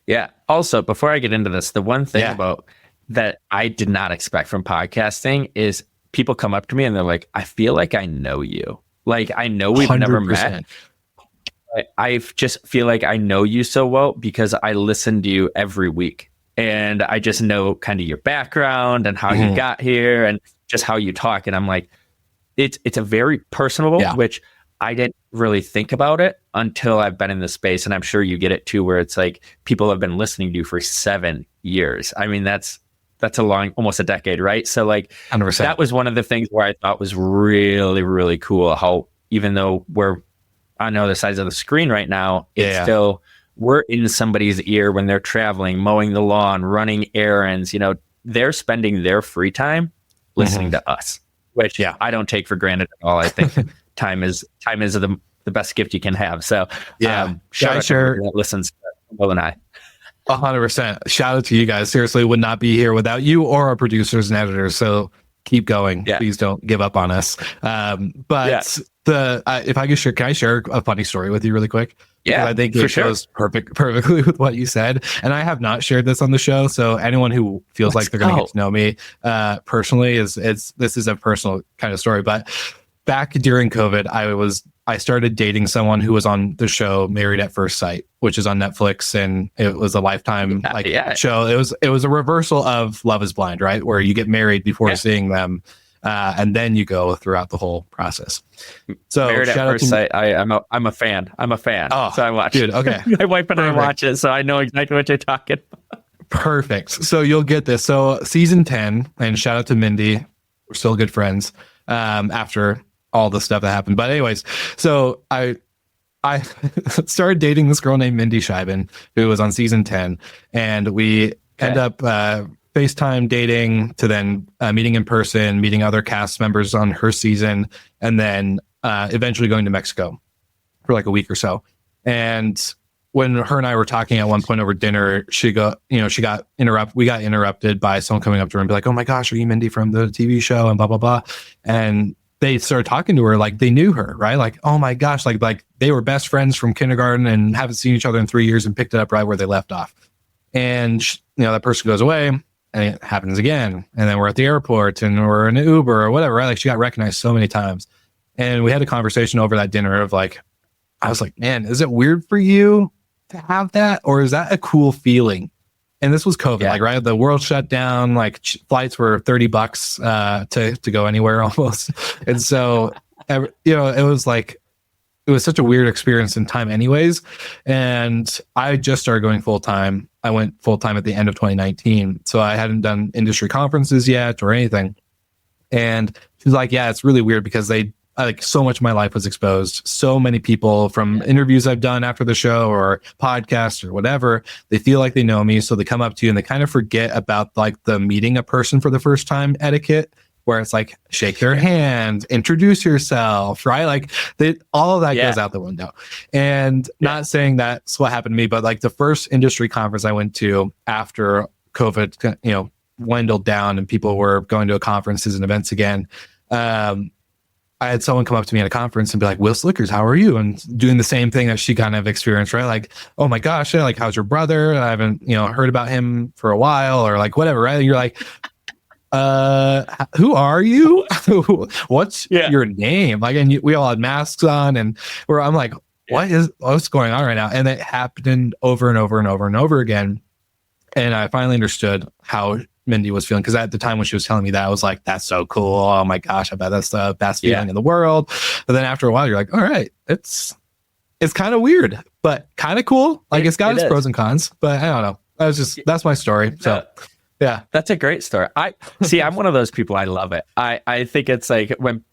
Yeah. Also, before I get into this, the one thing about that I did not expect from podcasting is people come up to me and they're like, I feel like I know you. Like, I know we've 100%. Never met. I just feel like I know you so well because I listen to you every week. And I just know kind of your background and how you got here and just how you talk. And I'm like, it's a very personable, which I didn't really think about it until I've been in this space. And I'm sure you get it too, where it's like people have been listening to you for 7 years. I mean, that's a long, almost a decade, right? So like 100%. That was one of the things where I thought was really, really cool, how even though we're on the other sides of the screen right now, it's still, we're in somebody's ear when they're traveling, mowing the lawn, running errands, they're spending their free time listening to us. which Yeah. I don't take for granted at all. I think time is the best gift you can have. So shout out to everyone that listens to Will and I. 100%. Shout out to you guys. Seriously, would not be here without you or our producers and editors. So keep going. Yeah. Please don't give up on us. If I could share, can I share a funny story with you really quick? Yeah, because I think it goes perfectly with what you said. And I have not shared this on the show. So anyone who feels like they're going to get to know me personally this is a personal kind of story. But back during COVID, I started dating someone who was on the show Married at First Sight, which is on Netflix, and it was a Lifetime show. It was a reversal of Love is Blind, right? Where you get married before seeing them, and then you go throughout the whole process. So Married at First Sight, I'm a fan. Oh, so I watch. Dude, okay. My wife and I watch it, so I know exactly what you're talking about. Perfect. So you'll get this. So season 10, and shout out to Mindy. We're still good friends after all the stuff that happened. But anyways, so I started dating this girl named Mindy Scheiben, who was on season 10, and we end up FaceTime dating to then meeting in person, meeting other cast members on her season, and then eventually going to Mexico for like a week or so. And when her and I were talking at one point over dinner, we got interrupted by someone coming up to her and be like, "Oh my gosh, are you Mindy from the TV show?" and blah, blah, blah. And they started talking to her like they knew her, right? Like, oh my gosh, like they were best friends from kindergarten and haven't seen each other in 3 years and picked it up right where they left off. And, that person goes away and it happens again. And then we're at the airport and we're in an Uber or whatever, right? Like she got recognized so many times. And we had a conversation over that dinner of like, I was like, man, is it weird for you to have that? Or is that a cool feeling? And this was COVID, like, right? The world shut down, like flights were $30 to go anywhere almost. And so, it was such a weird experience in time anyways. And I just started going full time. I went full time at the end of 2019. So I hadn't done industry conferences yet or anything. And she's like, yeah, it's really weird because so much of my life was exposed. So many people from interviews I've done after the show or podcasts or whatever, they feel like they know me. So they come up to you and they kind of forget about like the meeting a person for the first time etiquette, where it's like, shake their hand, introduce yourself, right? Like all of that goes out the window. And not saying that's what happened to me, but like the first industry conference I went to after COVID, dwindled down and people were going to conferences and events again. I had someone come up to me at a conference and be like, "Will Slickers, how are you?" And doing the same thing that she kind of experienced, right? Like, "Oh my gosh, like, how's your brother? I haven't, heard about him for a while," or like whatever, right? And you're like, who are you? What's your name? Like, and we all had masks on and I'm like, what's going on right now? And it happened over and over and over and over again. And I finally understood how Mindy was feeling, because at the time when she was telling me that, I was like, that's so cool. Oh my gosh, I bet that's the best feeling in the world. But then after a while, you're like, all right, it's kind of weird, but kind of cool. Like it's got its pros and cons, but I don't know. That's my story. So yeah, that's a great story. I'm one of those people. I love it. I think it's like when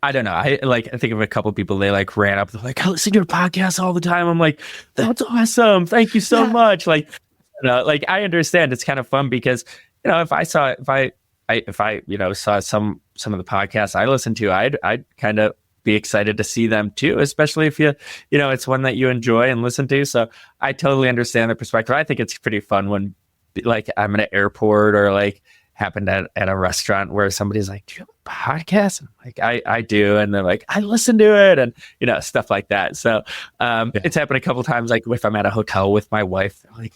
I don't know. I think of a couple of people. They like ran up. They're like, I listen to your podcast all the time. I'm like, that's awesome. Thank you so much. Like, I understand it's kind of fun because, if I saw some of the podcasts I listen to, I'd kind of be excited to see them too, especially if it's one that you enjoy and listen to. So I totally understand the perspective. I think it's pretty fun when like I'm at an airport or like happened at a restaurant where somebody's like, "Do you have a podcast?" And I'm like, I do. And they're like, "I listen to it," and stuff like that. So it's happened a couple times, like if I'm at a hotel with my wife, they're like,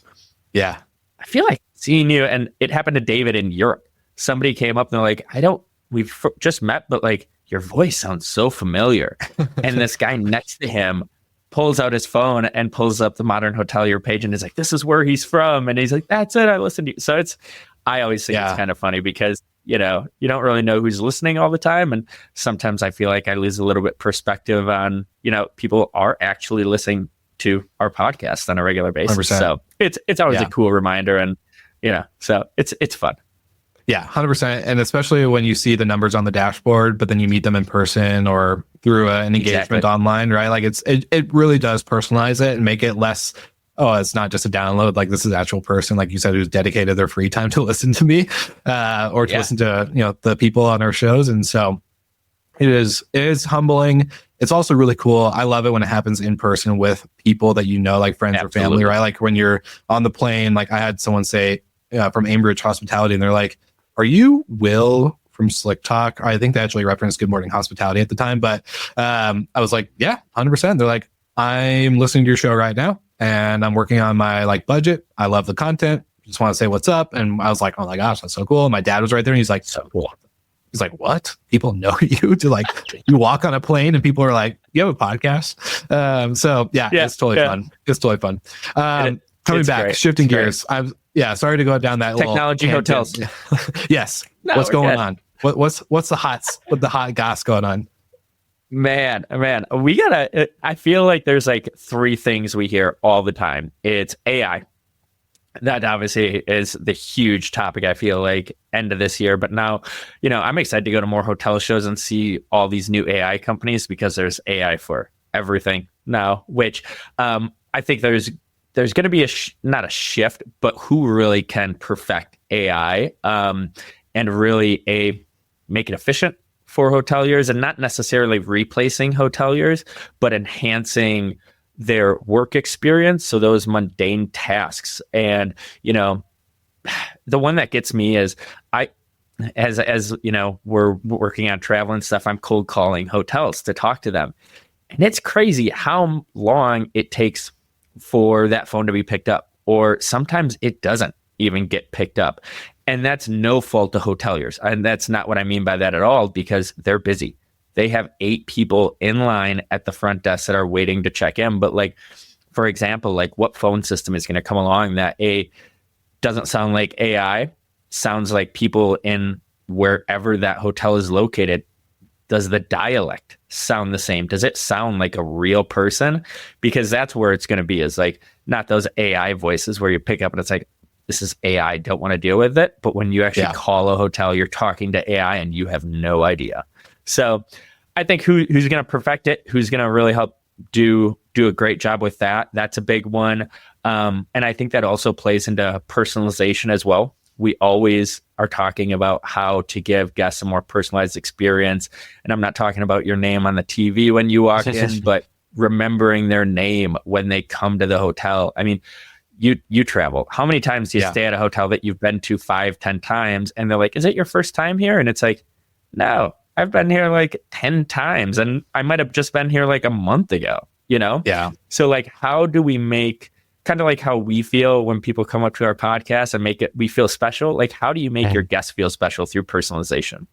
yeah, I feel like seeing you. And it happened to David in Europe. Somebody came up and they're like, we've just met, but like your voice sounds so familiar. And this guy next to him pulls out his phone and pulls up the Modern Hotelier page and is like, "This is where he's from." And he's like, "That's it. I listened to you." So I always think it's kind of funny because, you don't really know who's listening all the time. And sometimes I feel like I lose a little bit perspective on, people are actually listening to our podcast on a regular basis. 100%. So it's always a cool reminder, and so it's fun. Yeah, 100%. And especially when you see the numbers on the dashboard, but then you meet them in person or through an engagement online, right? Like it really does personalize it and make it less oh, it's not just a download. Like this is an actual person, like you said, who's dedicated their free time to listen to me, or to listen to, the people on our shows. And so it is humbling. It's also really cool. I love it when it happens in person with people that like friends or family, right? Like when you're on the plane, like I had someone say from Ambridge Hospitality, and they're like, "Are you Will from Slick Talk?" I think they actually referenced Good Morning Hospitality at the time, but I was like, "Yeah, 100%." They're like, "I'm listening to your show right now, and I'm working on my like budget. I love the content. Just want to say what's up." And I was like, "Oh my gosh, that's so cool." And my dad was right there, and he's like, "So cool." He's like, "What? People know you?" To like, you walk on a plane and people are like, "You have a podcast?" So yeah, it's totally fun. It's totally fun. Coming back, great. Shifting gears. Sorry to go down that technology hotels. Yes. No, what's going on? What's the hot goss going on? Man, we gotta. I feel like there's like three things we hear all the time. It's AI. That obviously is the huge topic, I feel like, end of this year. But now, I'm excited to go to more hotel shows and see all these new AI companies, because there's AI for everything now, which I think there's going to be not a shift, but who really can perfect AI and really make it efficient for hoteliers, and not necessarily replacing hoteliers, but enhancing their work experience. So those mundane tasks. And, the one that gets me is as we're working on travel and stuff, I'm cold calling hotels to talk to them. And it's crazy how long it takes for that phone to be picked up, or sometimes it doesn't even get picked up. And that's no fault of hoteliers. And that's not what I mean by that at all, because they're busy. They have 8 people in line at the front desk that are waiting to check in. But like, for example, like what phone system is going to come along that doesn't sound like AI, sounds like people in wherever that hotel is located? Does the dialect sound the same? Does it sound like a real person? Because that's where it's going to be, is like not those AI voices where you pick up and it's like, this is AI, don't want to deal with it. But when you actually call a hotel, you're talking to AI and you have no idea. So I think who's going to perfect it, who's going to really help do a great job with that. That's a big one. And I think that also plays into personalization as well. We always are talking about how to give guests a more personalized experience. And I'm not talking about your name on the TV when you walk in, but remembering their name when they come to the hotel. I mean, you travel. How many times do you stay at a hotel that you've been to 5-10 times and they're like, "Is it your first time here?" And it's like, "No, I've been here like 10 times and I might have just been here like a month ago," Yeah. So like, how do we make, kind of like how we feel when people come up to our podcast and we feel special? Like, how do you make your guests feel special through personalization?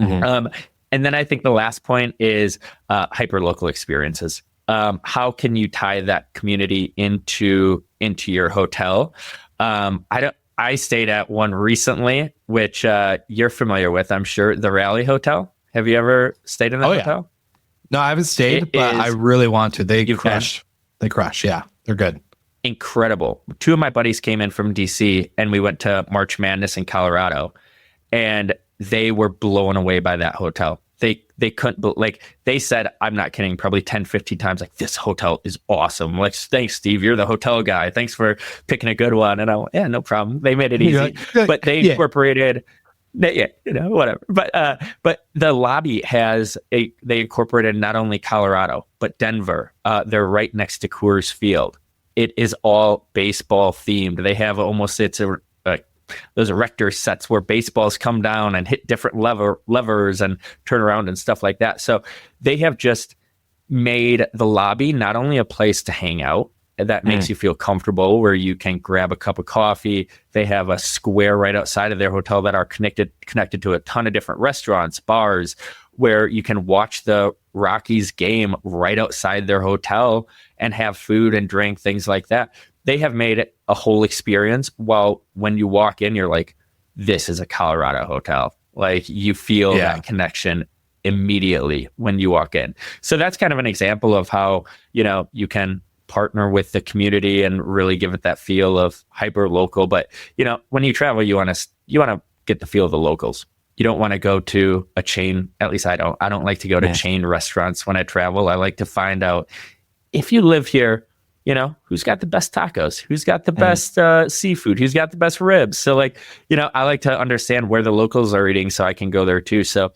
Mm-hmm. And then I think the last point is hyper-local experiences. How can you tie that community into your hotel? I stayed at one recently, which you're familiar with, I'm sure, the Raleigh Hotel. Have you ever stayed in that hotel? No, I haven't stayed, but I really want to. They crush. They crush. Yeah, they're good. Incredible. 2 of my buddies came in from DC and we went to March Madness in Colorado, and they were blown away by that hotel. They couldn't, like, they said, I'm not kidding, probably 10, 15 times, like, "This hotel is awesome. Like, thanks, Steve. You're the hotel guy. Thanks for picking a good one." And I went, "Yeah, no problem." They made it easy. But they incorporated, whatever. But the lobby they incorporated not only Colorado, but Denver. They're right next to Coors Field. It is all baseball themed. They have those erector sets where baseballs come down and hit different levers and turn around and stuff like that. So they have just made the lobby not only a place to hang out that makes you feel comfortable, where you can grab a cup of coffee. They have a square right outside of their hotel that are connected to a ton of different restaurants, bars, where you can watch the Rockies game right outside their hotel and have food and drink, things like that. They have made it a whole experience. While when you walk in, you're like, this is a Colorado hotel. Like, you feel that connection immediately when you walk in. So that's kind of an example of how, you can partner with the community and really give it that feel of hyper local. But, when you travel, you want to get the feel of the locals. You don't want to go to a chain. At least I don't like to go to chain restaurants when I travel. I like to find out, if you live here, who's got the best tacos, who's got the best seafood, who's got the best ribs. So like, I like to understand where the locals are eating so I can go there too. So,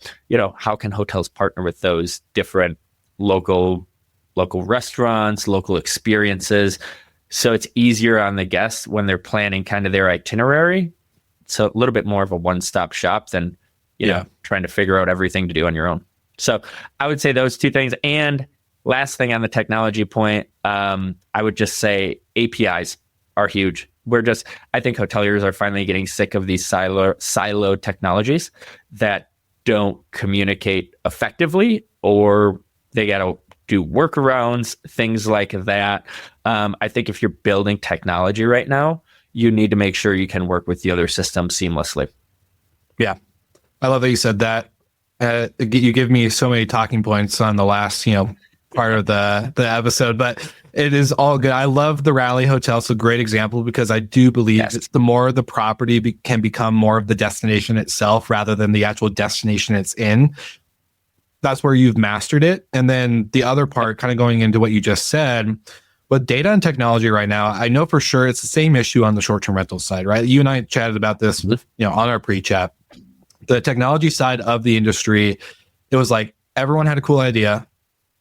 how can hotels partner with those different local restaurants, local experiences? So it's easier on the guests when they're planning kind of their itinerary. So a little bit more of a one-stop shop than, trying to figure out everything to do on your own. So I would say those two things. And last thing on the technology point, I would just say APIs are huge. I think hoteliers are finally getting sick of these siloed technologies that don't communicate effectively, or they got to do workarounds, things like that. I think if you're building technology right now, you need to make sure you can work with the other systems seamlessly. Yeah. I love that you said that. You give me so many talking points on the last, part of the episode, but it is all good. I love the Raleigh Hotel. It's a great example because I do believe it's the more the property can become more of the destination itself rather than the actual destination it's in. That's where you've mastered it. And then the other part, kind of going into what you just said, with data and technology right now, I know for sure it's the same issue on the short-term rental side, right? You and I chatted about this, on our pre-chat. The technology side of the industry, it was like everyone had a cool idea.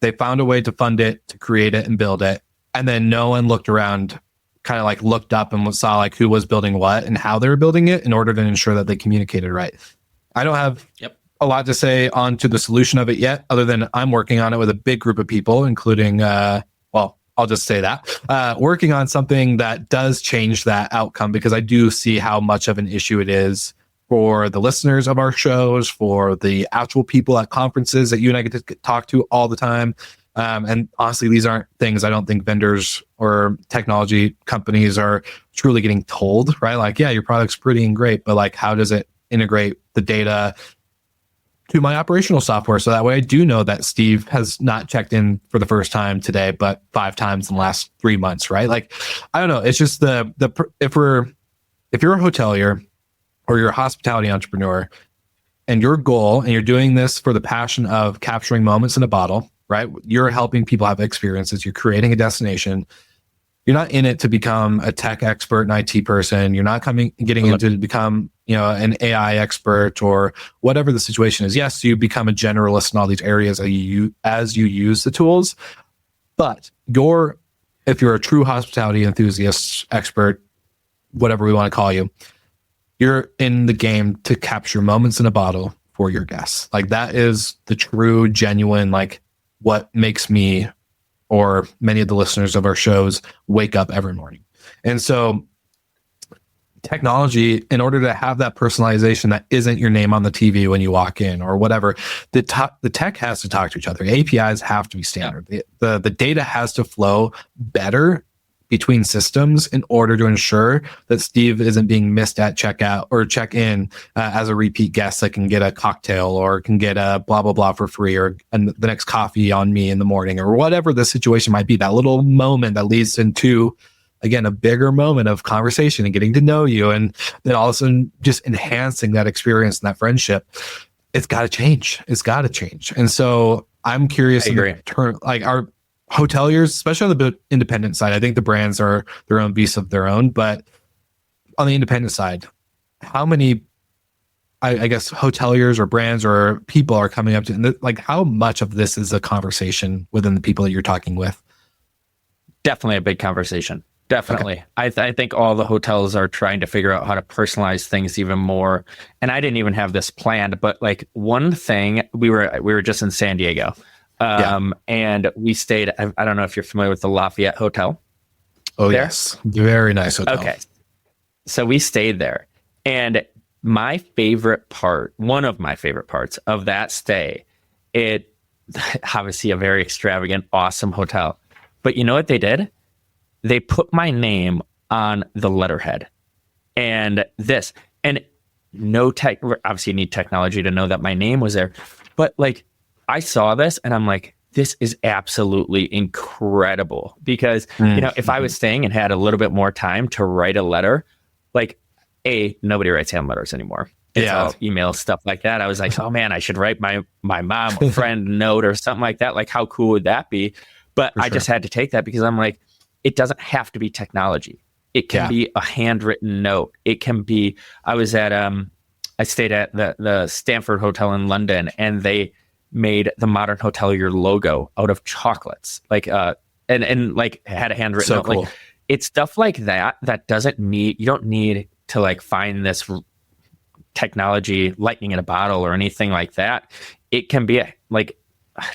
They found a way to fund it, to create it and build it. And then no one looked around, kind of like looked up and saw like who was building what and how they were building it in order to ensure that they communicated right. I don't have a lot to say on to the solution of it yet, other than I'm working on it with a big group of people, including, I'll just say that, working on something that does change that outcome, because I do see how much of an issue it is for the listeners of our shows, for the actual people at conferences that you and I get to talk to all the time. And honestly, these aren't things I don't think vendors or technology companies are truly getting told, right? Like, yeah, your product's pretty and great, but like, how does it integrate the data to my operational software? So that way I do know that Steve has not checked in for the first time today, but 5 times in the last 3 months, right? Like, I don't know. It's just if you're a hotelier or you're a hospitality entrepreneur and your goal, and you're doing this for the passion of capturing moments in a bottle, right? You're helping people have experiences. You're creating a destination. You're not in it to become a tech expert, an IT person. You're not getting into to become, an AI expert or whatever the situation is. Yes, you become a generalist in all these areas as you use the tools. But if you're a true hospitality enthusiast, expert, whatever we want to call you, you're in the game to capture moments in a bottle for your guests. Like, that is the true, genuine, like, what makes me or many of the listeners of our shows wake up every morning. And so technology, in order to have that personalization that isn't your name on the TV when you walk in or whatever, the tech has to talk to each other. APIs have to be standard. The data has to flow better between systems in order to ensure that Steve isn't being missed at checkout or check-in as a repeat guest that can get a cocktail or can get a blah, blah, blah for free, or the next coffee on me in the morning, or whatever the situation might be. That little moment that leads into, again, a bigger moment of conversation and getting to know you, and then all of a sudden just enhancing that experience and that friendship. It's got to change. It's got to change. And so I'm curious, our hoteliers, especially on the independent side, I think the brands are their own beasts of their own, but on the independent side, how many, I guess, hoteliers or brands or people are coming up to, like, how much of this is a conversation within the people that you're talking with? Definitely a big conversation. Definitely. Okay. I think all the hotels are trying to figure out how to personalize things even more. And I didn't even have this planned, but like, one thing, we were just in San Diego. And we stayed, I don't know if you're familiar with the Lafayette Hotel. Oh, there? Yes. Very nice hotel. Okay. So we stayed there. And one of my favorite parts of that stay, it obviously a very extravagant, awesome hotel. But you know what they did? They put my name on the letterhead. And no tech, obviously you need technology to know that my name was there. But like, I saw this and I'm like, this is absolutely incredible, because, if I was staying and had a little bit more time to write a letter, like, nobody writes hand letters anymore. It's all email, stuff like that. I was like, oh man, I should write my mom or friend a note or something like that. Like, how cool would that be? But I just had to take that because I'm like, it doesn't have to be technology. It can be a handwritten note. It can be, I stayed at the Stanford Hotel in London, and they made the Modern Hotelier logo out of chocolates, and like had a handwritten note. Cool. Like, it's stuff like that doesn't need, you don't need to like find this technology lightning in a bottle or anything like that. It can be like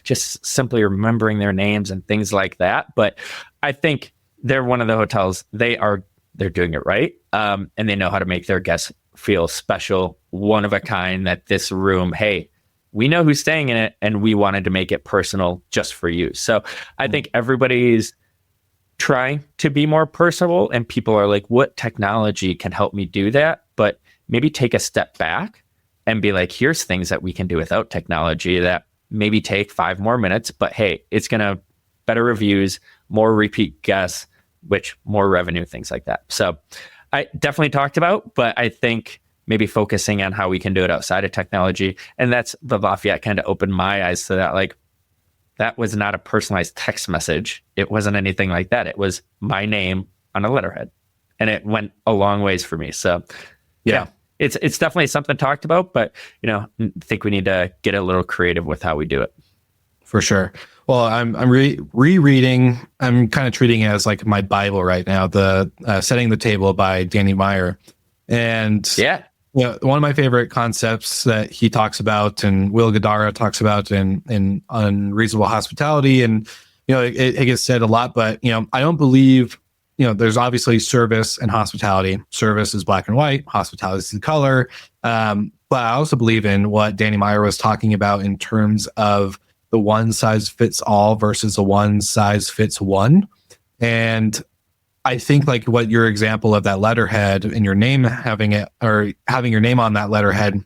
just simply remembering their names and things like that. But I think they're one of the hotels, they're doing it right. And they know how to make their guests feel special, one of a kind, that this room, hey, we know who's staying in it, and we wanted to make it personal just for you. So I think everybody's trying to be more personal, and people are like, what technology can help me do that? But maybe take a step back and be like, here's things that we can do without technology that maybe take 5 more minutes, but hey, it's going to better reviews, more repeat guests, which more revenue, things like that. So I definitely talked about, but I think maybe focusing on how we can do it outside of technology. And that's the Lafayette kind of opened my eyes to that. Like, that was not a personalized text message. It wasn't anything like that. It was my name on a letterhead, and it went a long ways for me. So yeah, it's definitely something talked about, but I think we need to get a little creative with how we do it. For sure. Well, I'm rereading. I'm kind of treating it as like my Bible right now. The Setting the Table by Danny Meyer, and one of my favorite concepts that he talks about, and Will Guidara talks about in Unreasonable Hospitality, and it gets said a lot, but I don't believe there's obviously service and hospitality. Service is black and white, hospitality is the color. But I also believe in what Danny Meyer was talking about in terms of the one size fits all versus a one size fits one. And I think like what your example of that letterhead and your name having your name on that letterhead,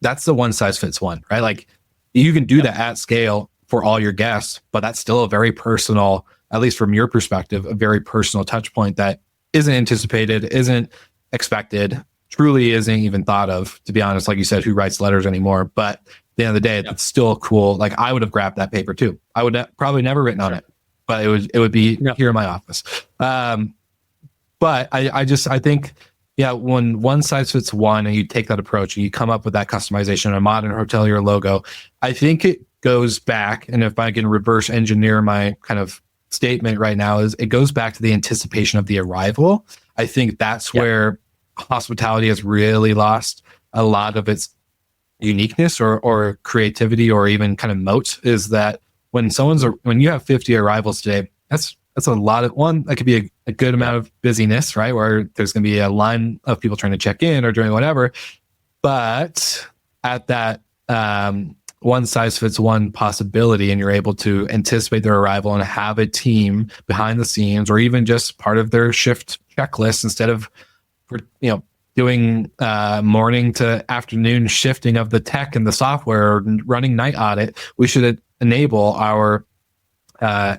that's the one size fits one, right? Like, you can do that at scale for all your guests, but that's still a very personal, at least from your perspective, a very personal touch point that isn't anticipated, isn't expected, truly isn't even thought of, to be honest. Like you said, who writes letters anymore? But at the end of the day, it's still cool. Like, I would have grabbed that paper too. I would probably never written on it, but it would be here in my office. But I think, when one size fits one and you take that approach and you come up with that customization, a Modern Hotelier logo, I think it goes back, and if I can reverse engineer my kind of statement right now, is it goes back to the anticipation of the arrival. I think that's where hospitality has really lost a lot of its uniqueness or creativity, or even kind of moat, is that when you have 50 arrivals today, that's a lot of one. That could be a good amount of busyness, right? Where there's going to be a line of people trying to check in or doing whatever. But at that one size fits one possibility, and you're able to anticipate their arrival and have a team behind the scenes, or even just part of their shift checklist, instead of doing morning to afternoon shifting of the tech and the software, or running night audit, we should enable our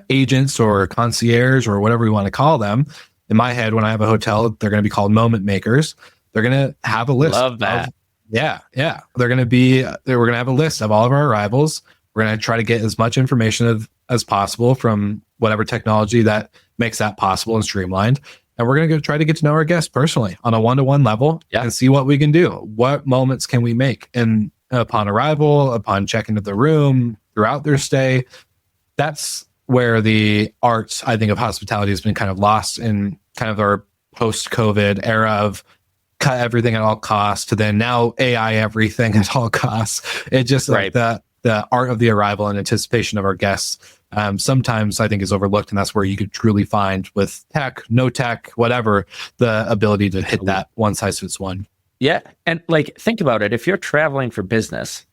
agents or concierge or whatever we want to call them. In my head, when I have a hotel, they're going to be called moment makers. They're going to have a list. Love that. They're going to be, we're going to have a list of all of our arrivals. We're going to try to get as much information as possible from whatever technology that makes that possible and streamlined. And we're going to try to get to know our guests personally on a one-to-one level and see what we can do. What moments can we make? And upon arrival, upon check into the room, throughout their stay, that's where the art, I think, of hospitality has been kind of lost in kind of our post-COVID era of cut everything at all costs to then now AI everything at all costs. It just like the art of the arrival and anticipation of our guests sometimes I think is overlooked, and that's where you could truly find, with tech, no tech, whatever, the ability to hit that one size fits one. Yeah. And like, think about it. If you're traveling for business,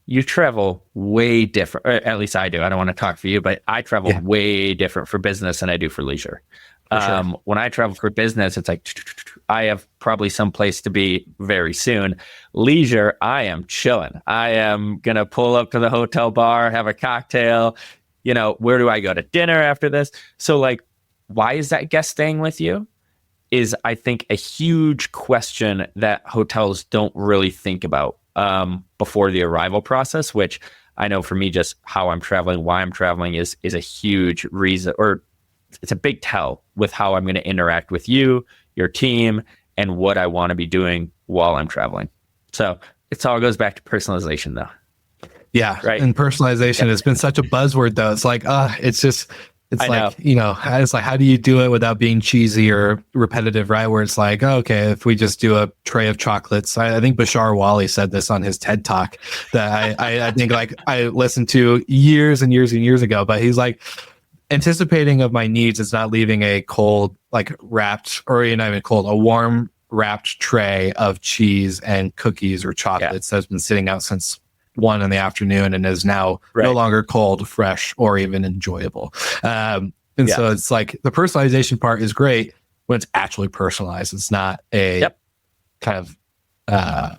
you travel way different, or at least I do. I don't want to talk for you, but I travel way different for business than I do for leisure. Sure. When I travel for business, it's like, I have probably some place to be very soon. Leisure, I am chilling. I am going to pull up to the hotel bar, have a cocktail. Where do I go to dinner after this? So like, why is that guest staying with you? Is, I think, a huge question that hotels don't really think about before the arrival process, which I know for me, just how I'm traveling, why I'm traveling is a huge reason, or it's a big tell with how I'm going to interact with you, your team, and what I want to be doing while I'm traveling. So it all goes back to personalization, though. Yeah. Right. And personalization has been such a buzzword, though. It's like, it's I like, know. it's like, how do you do it without being cheesy or repetitive, right? Where it's like, oh, okay, if we just do a tray of chocolates, I think Bashar Wali said this on his TED talk that I think like I listened to years and years and years ago, but he's like, anticipating of my needs is not leaving a cold, like wrapped, or not even cold, a warm wrapped tray of cheese and cookies or chocolates that's been sitting out since 1 in the afternoon and is now no longer cold, fresh, or even enjoyable. So it's like the personalization part is great when it's actually personalized. It's not a kind of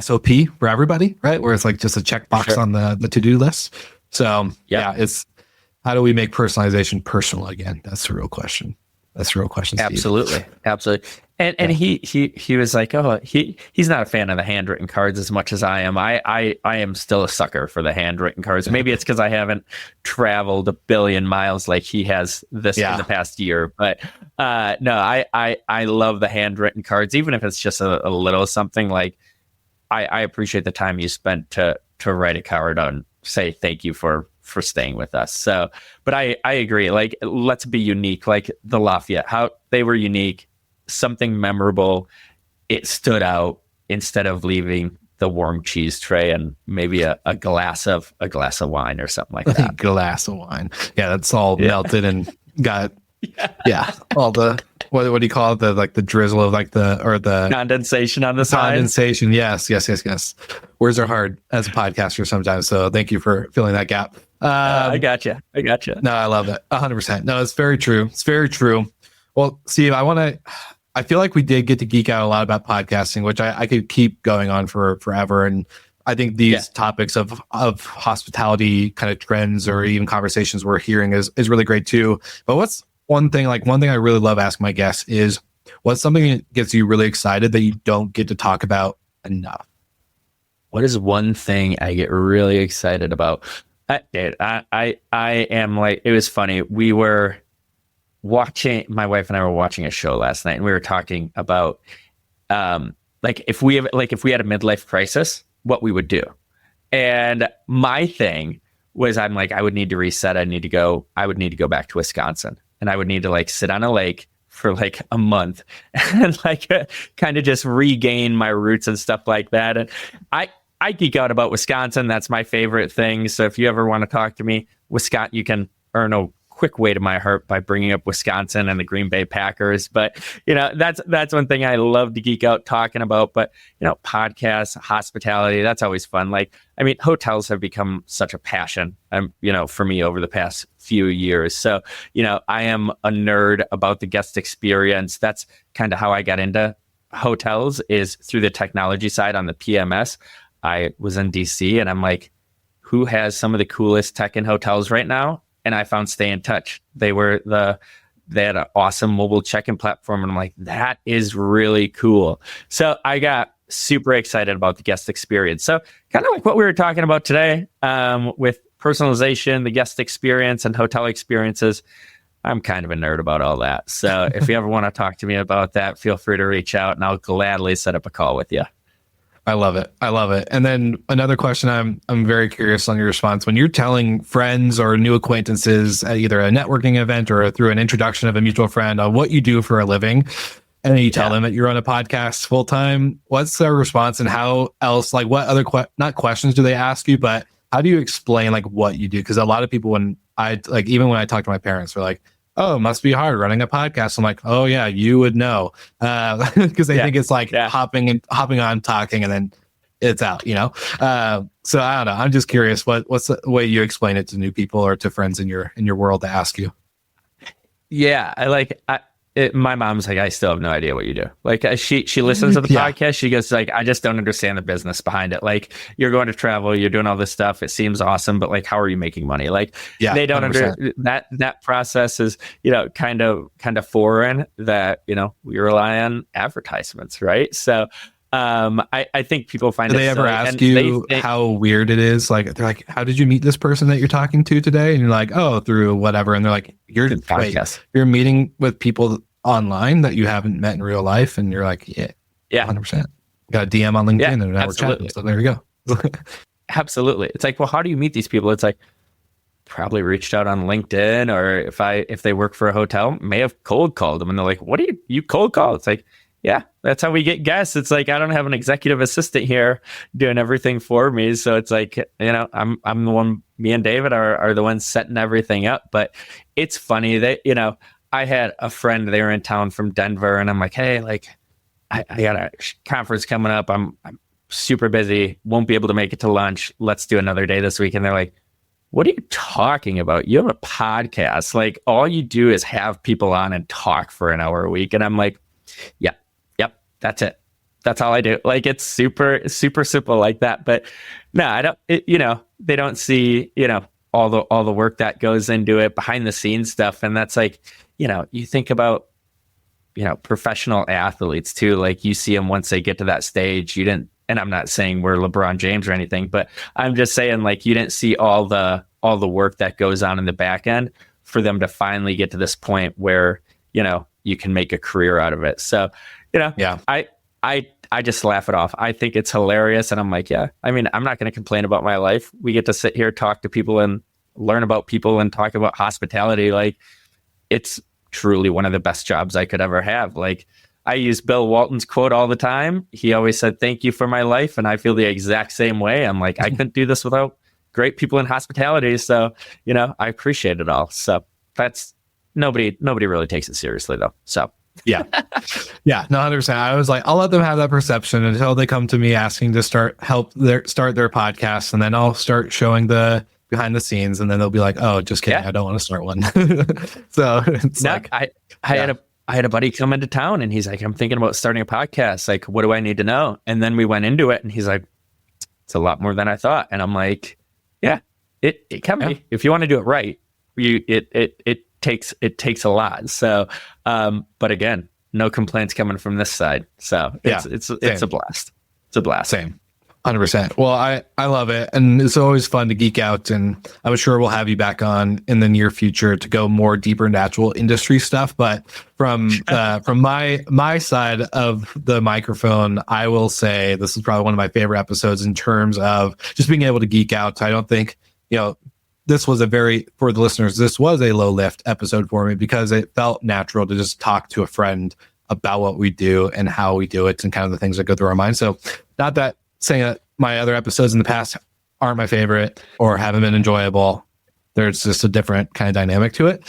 SOP for everybody, right? Where it's like just a checkbox on the to-do list. So it's how do we make personalization personal again? That's the real question. Steve. Absolutely. And he was like, oh, he's not a fan of the handwritten cards as much as I am. I am still a sucker for the handwritten cards. Maybe it's because I haven't traveled 1 billion miles like he has in the past year. But no, I love the handwritten cards, even if it's just a little something. Like I appreciate the time you spent to write a card on, say thank you for staying with us. So, but I agree. Like, let's be unique. Like the Lafayette, how they were unique, something memorable. It stood out instead of leaving the warm cheese tray and maybe a glass of wine or something like that. A glass of wine. Yeah, that's all melted and got all the what do you call it? The drizzle of the condensation on the side. Condensation. Yes. Words are hard as a podcaster sometimes. So thank you for filling that gap. I gotcha. No, I love it. 100%. No, it's very true. Well, Steve, I feel like we did get to geek out a lot about podcasting, which I could keep going on for forever. And I think these topics of hospitality kind of trends or even conversations we're hearing is really great too. But what's one thing I really love asking my guests is, what's something that gets you really excited that you don't get to talk about enough? What is one thing I get really excited about? I am like, it was funny. We were watching, my wife and I were watching a show last night, and we were talking about like if we had a midlife crisis, what we would do. And my thing was, I'm like, I would need to reset. I would need to go back to Wisconsin, and I would need to like sit on a lake for like a month and like kind of just regain my roots and stuff like that. And I geek out about Wisconsin. That's my favorite thing. So if you ever want to talk to me, Wisconsin, you can earn a quick way to my heart by bringing up Wisconsin and the Green Bay Packers. But, that's one thing I love to geek out talking about. But, podcasts, hospitality, that's always fun. Like, I mean, hotels have become such a passion, for me over the past few years. So, I am a nerd about the guest experience. That's kind of how I got into hotels, is through the technology side on the PMS. I was in DC, and I'm like, who has some of the coolest tech in hotels right now? And I found Stay in Touch. They had an awesome mobile check-in platform. And I'm like, that is really cool. So I got super excited about the guest experience. So kind of like what we were talking about today, with personalization, the guest experience, and hotel experiences. I'm kind of a nerd about all that. So if you ever want to talk to me about that, feel free to reach out, and I'll gladly set up a call with you. I love it. And then another question, I'm very curious on your response. When you're telling friends or new acquaintances at either a networking event or through an introduction of a mutual friend on what you do for a living, and then you tell them that you're on a podcast full time, what's their response, and how else, like what other, not questions do they ask you, but how do you explain like what you do? Because a lot of people, even when I talk to my parents, they're like, oh, it must be hard running a podcast. I'm like, oh yeah, you would know. Because they think it's like hopping on, talking, and then it's out, So I don't know. I'm just curious, what's the way you explain it to new people or to friends in your world to ask you? Yeah, my mom's like, I still have no idea what you do. Like she listens to the podcast. She goes like, I just don't understand the business behind it. Like, you're going to travel, you're doing all this stuff. It seems awesome, but like, how are you making money? Like, they don't understand that process is, kind of foreign, that, we rely on advertisements. Right. So I think people find Do it they ever silly, ask and you they how weird it is? Like, they're like, how did you meet this person that you're talking to today? And you're like, oh, through whatever. And they're like, the podcast. you're meeting with people online that you haven't met in real life. And you're like, yeah, Yeah. 100%. Got a DM on LinkedIn, Yeah, and now we're absolutely. chatting. So there you go. Absolutely. It's like, well, how do you meet these people? It's like, probably reached out on LinkedIn, or if they work for a hotel, may have cold called them, and they're like, what do you cold call? It's like, yeah, that's how we get guests. It's like, I don't have an executive assistant here doing everything for me. So it's like, I'm the one, me and David are the ones setting everything up. But it's funny that, I had a friend, they were in town from Denver, and I'm like, hey, like, I got a conference coming up. I'm super busy, won't be able to make it to lunch. Let's do another day this week. And they're like, what are you talking about? You have a podcast. Like, all you do is have people on and talk for an hour a week. And I'm like, yep, that's it. That's all I do. Like, it's super, super simple like that. But no, I don't, they don't see, all the work that goes into it, behind the scenes stuff. And that's like, you think about, professional athletes too. Like, you see them once they get to that stage. You didn't, and I'm not saying we're LeBron James or anything, but I'm just saying, like, you didn't see all the work that goes on in the back end for them to finally get to this point where, you can make a career out of it. So, Yeah. I just laugh it off. I think it's hilarious. And I'm like, yeah, I mean, I'm not going to complain about my life. We get to sit here, talk to people and learn about people and talk about hospitality. Like, it's truly one of the best jobs I could ever have. Like, I use Bill Walton's quote all the time. He always said, thank you for my life. And I feel the exact same way. I'm like, I couldn't do this without great people in hospitality. So, I appreciate it all. So that's nobody really takes it seriously though. So Yeah. Yeah. No, 100%. I was like, I'll let them have that perception until they come to me asking to start their podcast. And then I'll start showing the behind the scenes. And then they'll be like, oh, just kidding. I don't want to start one. So it's I had a buddy come into town and he's like, I'm thinking about starting a podcast. Like, what do I need to know? And then we went into it and he's like, it's a lot more than I thought. And I'm like, yeah, it can be. If you want to do it right, it takes a lot. So, but again, no complaints coming from this side. So it's a blast. It's a blast. Same. 100%. Well, I love it. And it's always fun to geek out. And I'm sure we'll have you back on in the near future to go more deeper into actual industry stuff. But from my side of the microphone, I will say this is probably one of my favorite episodes in terms of just being able to geek out. I don't think, this was for the listeners, this was a low lift episode for me because it felt natural to just talk to a friend about what we do and how we do it and kind of the things that go through our mind. So not that saying that my other episodes in the past aren't my favorite or haven't been enjoyable. There's just a different kind of dynamic to it.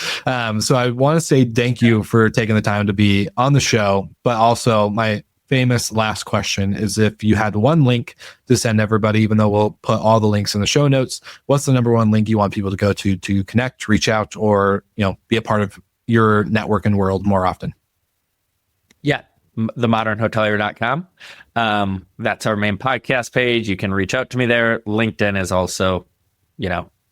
So I want to say thank you for taking the time to be on the show, but also my famous last question is, if you had one link to send everybody, even though we'll put all the links in the show notes, what's the number one link you want people to go to connect, reach out, or, be a part of your network and world more often? Yeah. themodernhotelier.com. That's our main podcast page. You can reach out to me there. LinkedIn is also,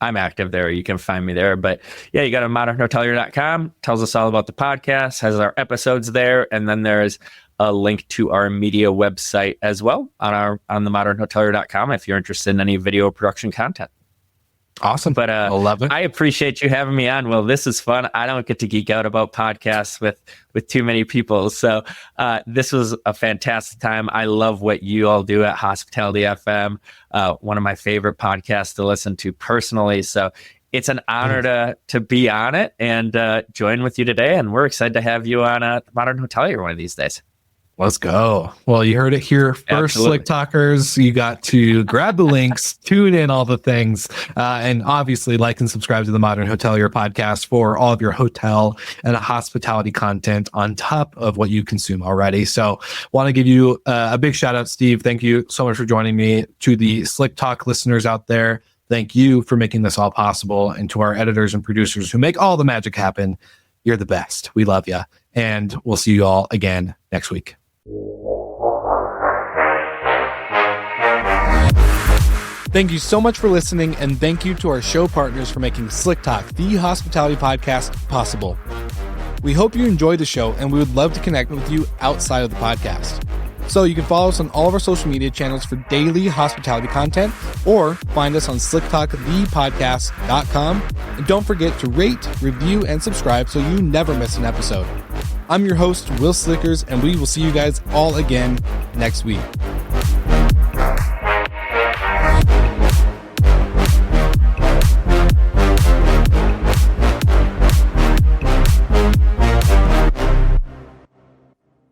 I'm active there. You can find me there. But yeah, you go to modernhotelier.com, tells us all about the podcast, has our episodes there. And then there's a link to our media website as well on the modernhotelier.com if you're interested in any video production content. Awesome. But I love it. I appreciate you having me on. Well, this is fun. I don't get to geek out about podcasts with too many people. So this was a fantastic time. I love what you all do at Hospitality FM. One of my favorite podcasts to listen to personally. So it's an honor to be on it and join with you today. And we're excited to have you on Modern Hotelier one of these days. Let's go. Well, you heard it here first, Absolutely. Slick Talkers. You got to grab the links, tune in, all the things, and obviously like and subscribe to the Modern Hotelier podcast for all of your hotel and hospitality content on top of what you consume already. So want to give you a big shout out, Steve. Thank you so much for joining me. To the Slick Talk listeners out there, thank you for making this all possible. And to our editors and producers who make all the magic happen, you're the best. We love you. And we'll see you all again next week. Thank you so much for listening, and thank you to our show partners for making Slick Talk, the hospitality podcast, possible. We hope you enjoyed the show, and we would love to connect with you outside of the podcast. So you can follow us on all of our social media channels for daily hospitality content, or find us on slicktalkthepodcast.com. And don't forget to rate, review, and subscribe so you never miss an episode. I'm your host, Will Slickers, and we will see you guys all again next week.